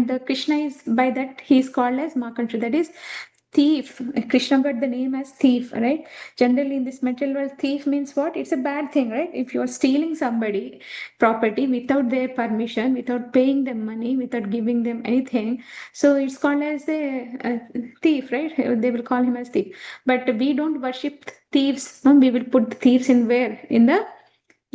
A: the Krishna is, by that he is called as Makhan Chor, that is thief. Krishna got the name as thief, right? Generally in this material world, thief means what? It's a bad thing, right? If you are stealing somebody property without their permission, without paying them money, without giving them anything, so it's called as a thief, right? They will call him as thief. But we don't worship thieves. No? We will put thieves in where? In the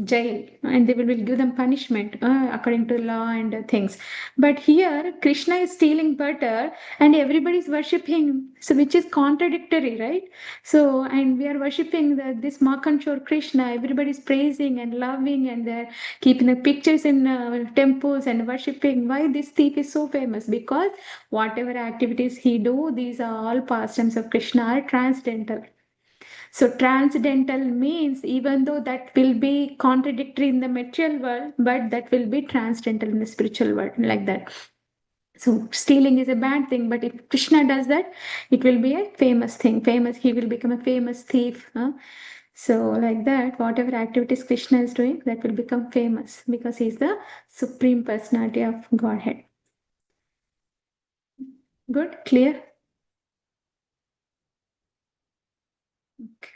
A: jail, and they will give them punishment according to law and things. But here Krishna is stealing butter and everybody is worshipping, so which is contradictory, right? So, and we are worshipping this Makanchor Krishna, everybody is praising and loving, and they're keeping the pictures in temples and worshipping. Why this thief is so famous? Because whatever activities he do, these are all pastimes of Krishna, are transcendental. So transcendental means even though that will be contradictory in the material world, but that will be transcendental in the spiritual world, like that. So stealing is a bad thing, but if Krishna does that, it will be a famous thing. Famous, he will become a famous thief. So like that, whatever activities Krishna is doing, that will become famous because he is the supreme personality of Godhead. Good, clear? Okay.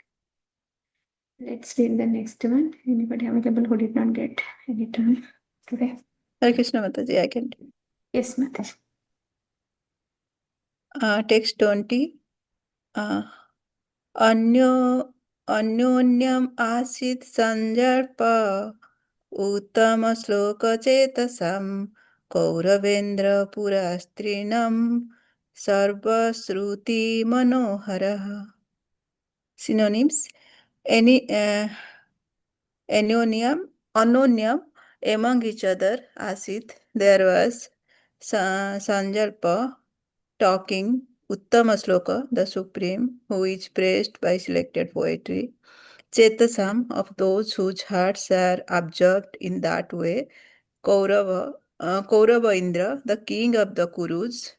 A: Let's read the next one. Anybody available who did not get any time today?
E: Hare Krishna Mataji, I can do.
A: Yes, Mataji.
E: Text 20. अन्योन्यम आसीत् संजर्प उत्तम श्लोक चेतसम कौरवेन्द्र पुरस्त्रीणम सर्वश्रुति मनोहरः. Synonyms: anonyam, among each other. Asit, there was. Sanjalpa, talking. Uttama Sloka, the supreme, who is praised by selected poetry. Chetasam, of those whose hearts are absorbed in that way. Kaurava Indra, the king of the Kurus.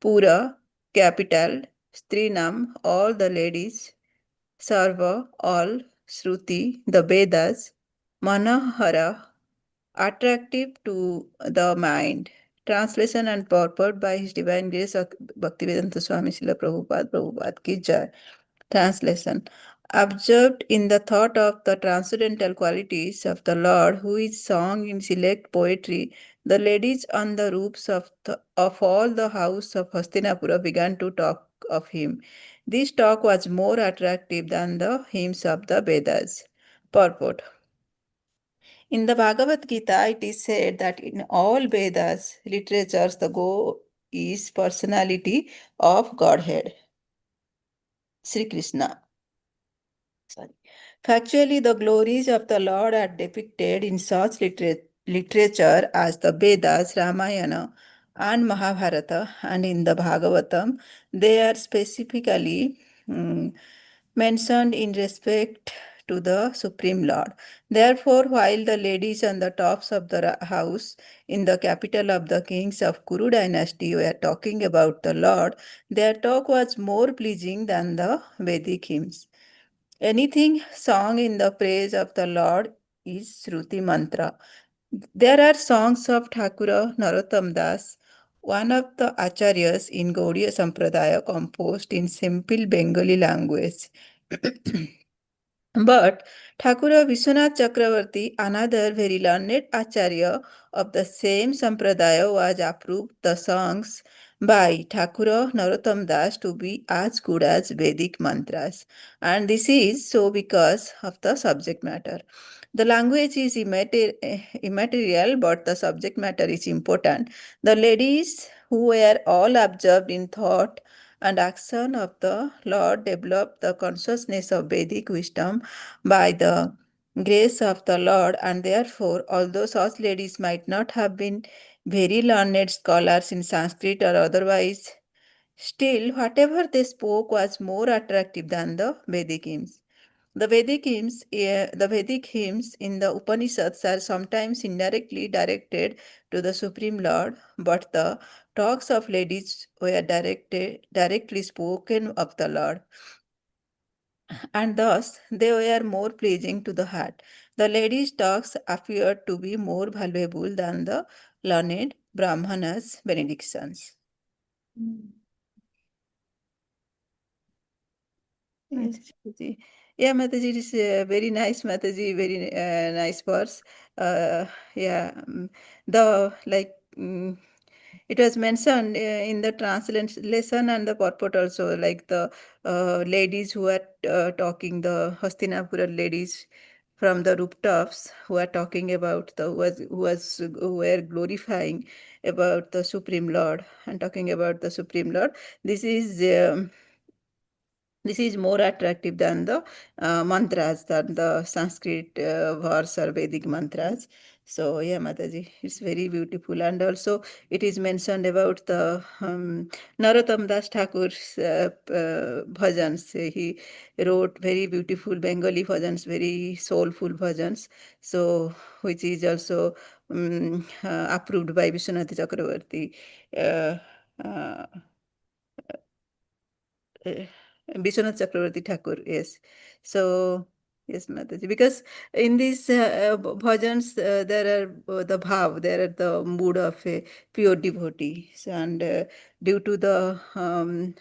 E: Pura, capital. Strinam, all the ladies. Sarva, all. Shruti, the Vedas. Manahara, attractive to the mind. Translation and purport by His Divine Grace Bhaktivedanta Swami Srila Prabhupada Ki Jai. Translation: observed in the thought of the transcendental qualities of the Lord, who is sung in select poetry, the ladies on the roofs of all the house of Hastinapura began to talk of him. This talk was more attractive than the hymns of the Vedas. Purport: in the Bhagavad Gita, it is said that in all Vedas literatures, the goal is personality of Godhead, Sri Krishna. Factually, the glories of the Lord are depicted in such literature as the Vedas, Ramayana, and Mahabharata, and in the Bhagavatam, they are specifically mentioned in respect to the Supreme Lord. Therefore, while the ladies on the tops of the house in the capital of the kings of Kuru dynasty were talking about the Lord, their talk was more pleasing than the Vedic hymns. Anything sung in the praise of the Lord is Shruti mantra. There are songs of Thakura Narottam Das, one of the acharyas in Gaudiya Sampradaya, composed in simple Bengali language. But Thakura Vishwanath Chakravarti, another very learned acharya of the same sampradaya, was approved the songs by Thakura Narottam Das to be as good as Vedic mantras. And this is so because of the subject matter. The language is immaterial, but the subject matter is important. The ladies who were all absorbed in thought and action of the Lord developed the consciousness of Vedic wisdom by the grace of the Lord, and therefore, although such ladies might not have been very learned scholars in Sanskrit or otherwise, still, whatever they spoke was more attractive than the Vedic hymns. The Vedic hymns in the Upanishads are sometimes indirectly directed to the Supreme Lord, but the talks of ladies were directly spoken of the Lord, and thus they were more pleasing to the heart. The ladies' talks appeared to be more valuable than the learned Brahmanas' benedictions. Yes, Mataji. Yeah, Mataji, it is very nice, Mataji, very nice verse. Yeah, the like it was mentioned in the translation and the purport also, like the ladies who are talking, the Hastinapura ladies from the rooftops who are talking about who were glorifying about the Supreme Lord and talking about the Supreme Lord. This is more attractive than the mantras, than the Sanskrit verse or Vedic mantras. So, yeah, Mataji, it's very beautiful. And also, it is mentioned about the Narottam Das Thakur's bhajans. He wrote very beautiful Bengali bhajans, very soulful bhajans. So, which is also approved by Vishwanath Chakravarti. Uh, Bishwanath Chakravarti Thakur, yes. So, yes, Mataji, because in these bhajans, there are the bhav, there are the mood of a pure devotee. So, and due to the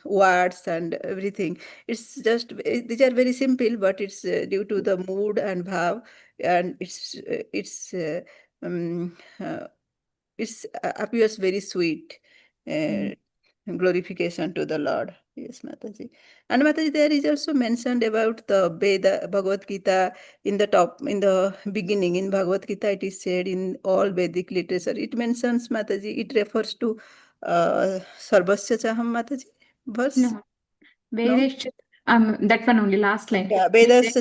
E: words and everything, it's just, these are very simple, but it's due to the mood and bhav, and um, uh, appears very sweet. Glorification to the Lord. Yes, Mataji. And Mataji, there is also mentioned about the Bhagavad Gita in the beginning. In Bhagavad Gita, it is said in all Vedic literature. It mentions, Mataji, it refers to Sarvasya Chaham, Mataji, verse?
A: No. Vedescha, that one only, last line.
E: Yeah, Vedascha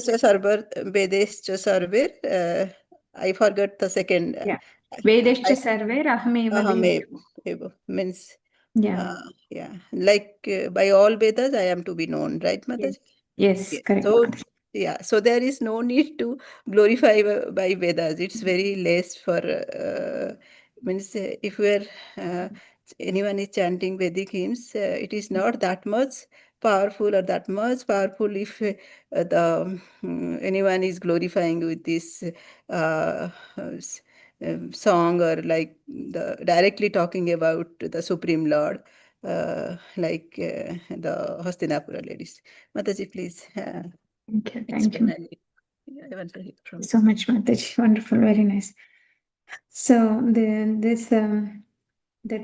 E: Sarver. I forgot the second.
A: Yeah. Vedescha sarve rahameva
E: Aham means,
A: Yeah.
E: yeah, like by all Vedas, I am to be known, right, Mataji?
A: Yes,
E: Yes.
A: correct.
E: So, yeah, so there is no need to glorify by Vedas. It's very less for, means if anyone is chanting Vedic hymns, it is not that much powerful or that much powerful if anyone is glorifying with this song, or like directly talking about the Supreme Lord, like the Hastinapura ladies. Mataji, please
A: Thank you.
E: explain. I want to hear from you.
A: So much, Mataji. Wonderful, very nice. So the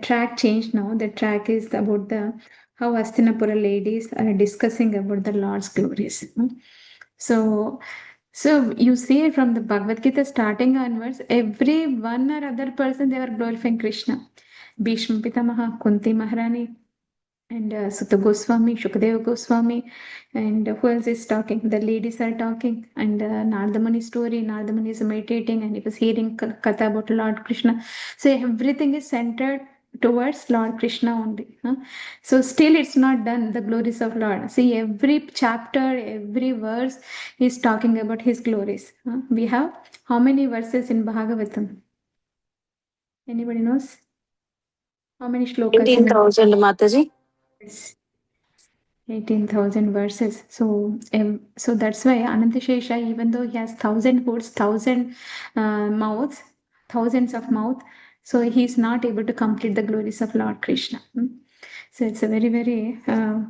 A: track changed now. The track is about how Hastinapura ladies are discussing about the Lord's glories. So you see from the Bhagavad Gita starting onwards, every one or other person, they were glorifying Krishna. Bhishma Pitamaha, Kunti Maharani, and Sutta Goswami, Shukadeva Goswami, and who else is talking? The ladies are talking, and Nardamani story. Nardamani is meditating, and he was hearing Katha about Lord Krishna. So everything is centered towards Lord Krishna only. So still it's not done, the glories of Lord. See, every chapter, every verse is talking about his glories. We have how many verses in Bhagavatam? Anybody knows? How many shlokas?
B: 18,000, Mataji.
A: Yes. 18,000 verses. So that's why Anantashesha, even though he has 1,000 hoods, 1,000 mouths, thousands of mouths, so he's not able to complete the glories of Lord Krishna. So it's a very, very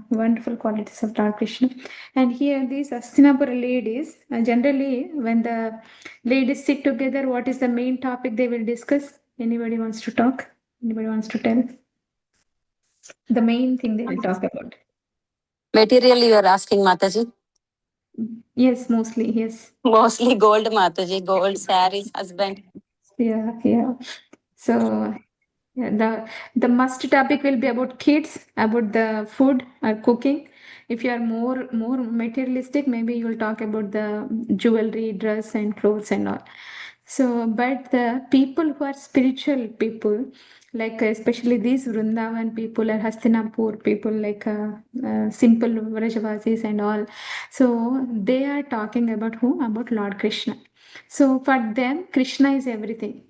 A: wonderful qualities of Lord Krishna. And here these Hastinapura ladies, generally when the ladies sit together, what is the main topic they will discuss? Anybody wants to talk? Anybody wants to tell? The main thing they will talk about.
B: Material you are asking, Mataji?
A: Yes, mostly, yes.
B: Mostly gold, Mataji. Gold, saris, husband.
A: Yeah. So yeah, the must topic will be about kids, about the food or cooking. If you are more materialistic, maybe you will talk about the jewelry, dress, and clothes and all. So, but the people who are spiritual people, like especially these Vrindavan people or Hastinapur people, like simple Vrajavasis and all, so they are talking about who? About Lord Krishna. So for them, Krishna is everything.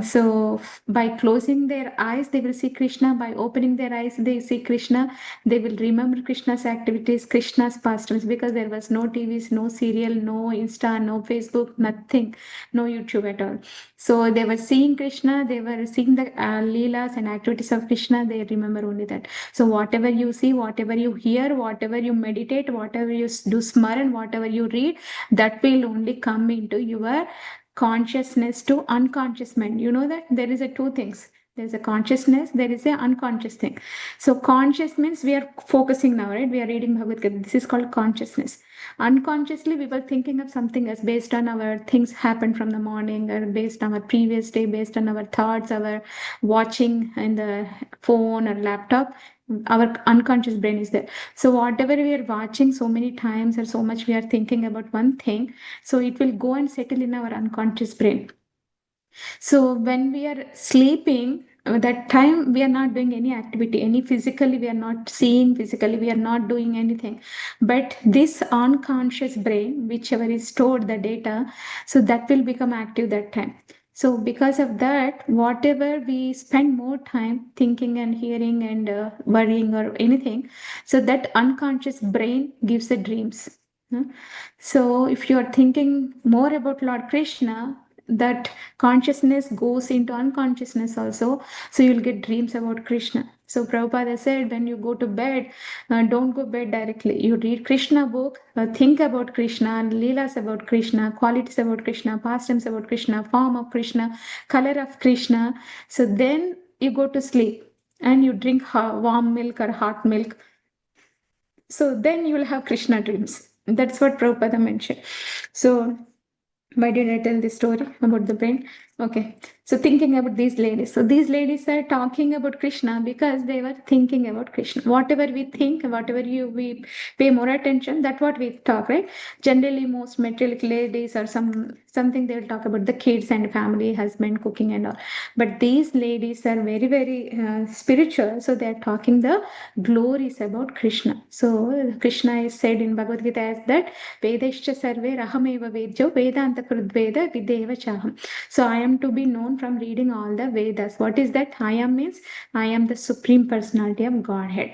A: So by closing their eyes, they will see Krishna. By opening their eyes, they see Krishna. They will remember Krishna's activities, Krishna's pastimes, because there was no TVs, no serial, no Insta, no Facebook, nothing, no YouTube at all. So they were seeing Krishna, they were seeing the leelas and activities of Krishna. They remember only that. So whatever you see, whatever you hear, whatever you meditate, whatever you do smaran, whatever you read, that will only come into your consciousness to unconscious mind. You know that there is a two things. There's a consciousness, there is a unconscious thing. So conscious means we are focusing now, right? We are reading Bhagavad Gita. This is called consciousness. Unconsciously, we were thinking of something else based on our things happened from the morning, or based on our previous day, based on our thoughts, our watching in the phone or laptop. Our unconscious brain is there. So whatever we are watching so many times or so much we are thinking about one thing, so it will go and settle in our unconscious brain. So when we are sleeping, that time we are not doing any activity, any physically, we are not seeing physically, we are not doing anything. But this unconscious brain, whichever is stored the data, so that will become active that time. So because of that, whatever we spend more time thinking and hearing and worrying or anything, so that unconscious brain gives the dreams. So if you are thinking more about Lord Krishna, that consciousness goes into unconsciousness also. So you'll get dreams about Krishna. So Prabhupada said, when you go to bed, don't go bed directly. You read Krishna book, think about Krishna, leelas about Krishna, qualities about Krishna, pastimes about Krishna, form of Krishna, color of Krishna. So then you go to sleep and you drink warm milk or hot milk. So then you will have Krishna dreams. That's what Prabhupada mentioned. So why did I tell this story about the brain? Okay. So thinking about these ladies. So these ladies are talking about Krishna because they were thinking about Krishna. Whatever we think, whatever we pay more attention, that's what we talk, right? Generally, most materialistic ladies or something they'll talk about the kids and family, husband, cooking and all. But these ladies are very, very spiritual. So they're talking the glories about Krishna. So Krishna is said in Bhagavad Gita as that Vedascha sarve rahameva vedjo Vedanta krudveda videva chaham. So I am to be known from reading all the Vedas. What is that? I am means I am the Supreme Personality of Godhead.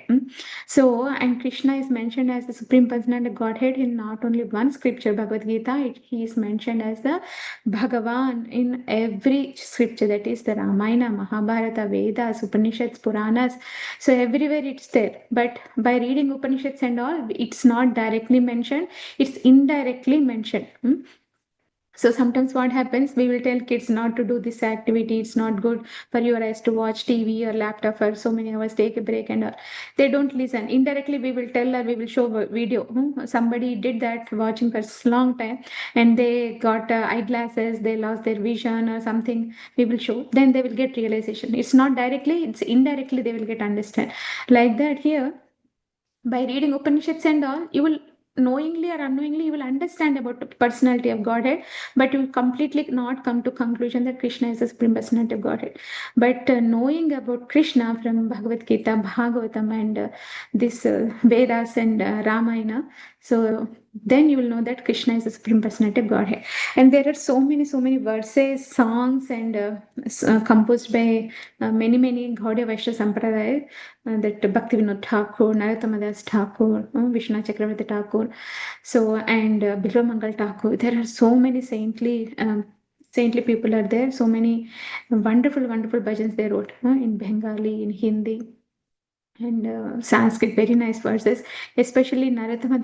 A: So, and Krishna is mentioned as the Supreme Personality of Godhead in not only one scripture, Bhagavad Gita, he is mentioned as the Bhagavan in every scripture, that is the Ramayana, Mahabharata, Vedas, Upanishads, Puranas. So everywhere it's there. But by reading Upanishads and all, it's not directly mentioned, it's indirectly mentioned. So sometimes what happens, we will tell kids not to do this activity. It's not good for your eyes to watch TV or laptop for so many hours. Take a break and all. They don't listen. Indirectly, we will tell or we will show a video. Somebody did that watching for a long time and they got eyeglasses. They lost their vision or something. We will show. Then they will get realization. It's not directly. It's indirectly. They will get understand. Like that here, by reading Upanishads and all, you will knowingly or unknowingly you will understand about the personality of Godhead, but you will completely not come to conclusion that Krishna is the supreme personality of Godhead. But knowing about Krishna from Bhagavad Gita, Bhagavatam, and this Vedas and Ramayana, So then you will know that Krishna is the Supreme Personality of Godhead. And there are so many verses, songs, and composed by many Gaudiya Vaishnava Sampradaya, that Bhaktivinoda Thakur, Narottama Das Thakur, Vishnu Chakravarti Thakur, so and Bilva Mangal Thakur. There are so many saintly people are there. So many wonderful bhajans they wrote in Bengali, in Hindi, and Sanskrit. Very nice verses, especially Narottama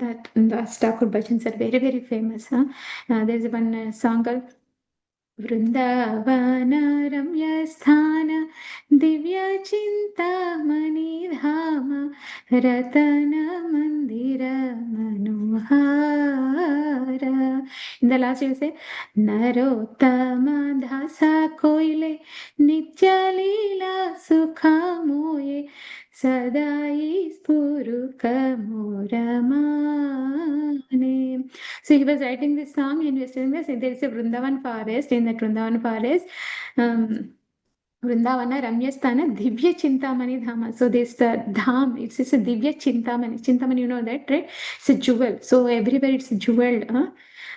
A: Das Thakur bhajans are very famous. There's one song called Vrindavan रम्य स्थान दिव्य चिंतामणि धाम रतन मंदिर Manohar. In the last you say Narottam दासा कोइले नित्य लीला सुखा मोये सदाई स्फुरुक मोरमाने. So he was writing this song and he was telling us there is a Vrindavan forest. In that Vrindavan forest, Vrindavana Ramyasthana Divya Chintamani Dhama. So this Dham, it's a Divya Chintamani. Chintamani, you know that, right? It's a jewel. So everywhere it's jeweled.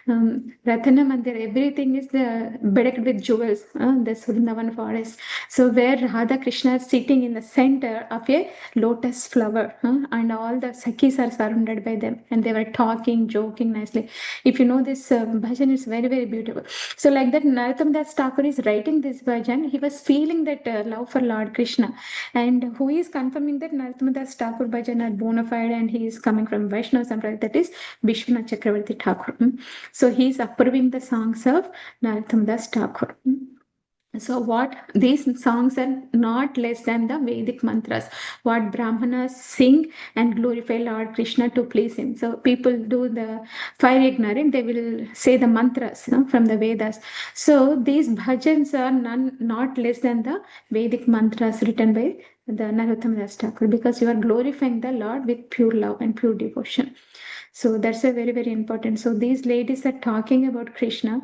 A: Ratana Mandir, everything is bedecked with jewels. This Vrindavan forest. So where Radha Krishna is sitting in the center of a lotus flower, and all the Sakhis are surrounded by them, and they were talking, joking nicely. If you know this bhajan, is very beautiful. So like that, Narottam Das Thakur is writing this bhajan. He was feeling that love for Lord Krishna, and who is confirming that Narottam Das Thakur bhajan are bona fide, and he is coming from Vaishnava Sampradaya, that is Vishwanath Chakravarti Thakur. So he is approving the songs of Narottam Das Thakur. So what these songs are not less than the Vedic mantras, what Brahmanas sing and glorify Lord Krishna to please him. So people do the fire ignorant, they will say the mantras from the Vedas. So these bhajans are not less than the Vedic mantras written by the Narottama Das Thakur, because you are glorifying the Lord with pure love and pure devotion. So that's a very important. So these ladies are talking about Krishna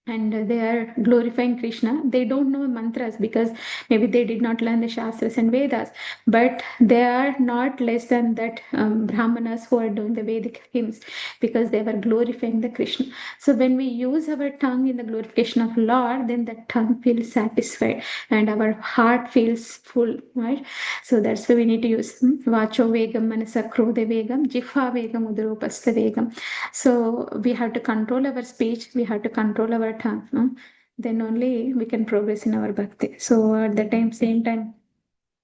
A: and they are glorifying Krishna. They don't know mantras because maybe they did not learn the Shastras and Vedas, but they are not less than that Brahmanas who are doing the Vedic hymns, because they were glorifying the Krishna. So when we use our tongue in the glorification of Lord, then the tongue feels satisfied and our heart feels full, right? So that's why we need to use Vacho Vegam, Manasa Krodha Vegam, Jihva Vegam, Udaropastha Vegam. So we have to control our speech, we have to control our tongue, then only we can progress in our bhakti. So at the same time,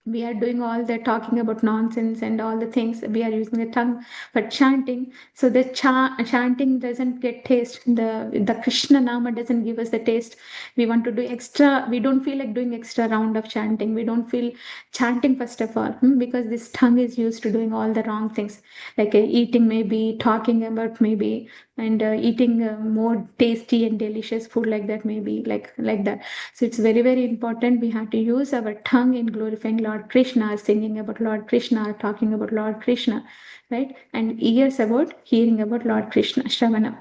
A: we are doing all the talking about nonsense and all the things. We are using the tongue for chanting. So the chanting doesn't get taste. The Krishna Nama doesn't give us the taste. We want to do extra. We don't feel like doing extra round of chanting. We don't feel chanting first of all, because this tongue is used to doing all the wrong things, like eating maybe, talking about maybe, and eating more tasty and delicious food like that, maybe like that. So it's very important. We have to use our tongue in glorifying Lord Krishna, singing about Lord Krishna, talking about Lord Krishna, right? And ears about hearing about Lord Krishna, Shravana.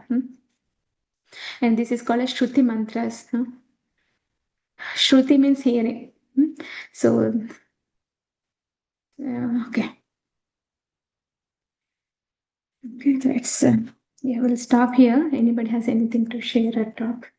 A: And this is called as Shruti mantras. Shruti means hearing. So, okay. Okay, let's, yeah, we'll stop here. Anybody has anything to share or talk?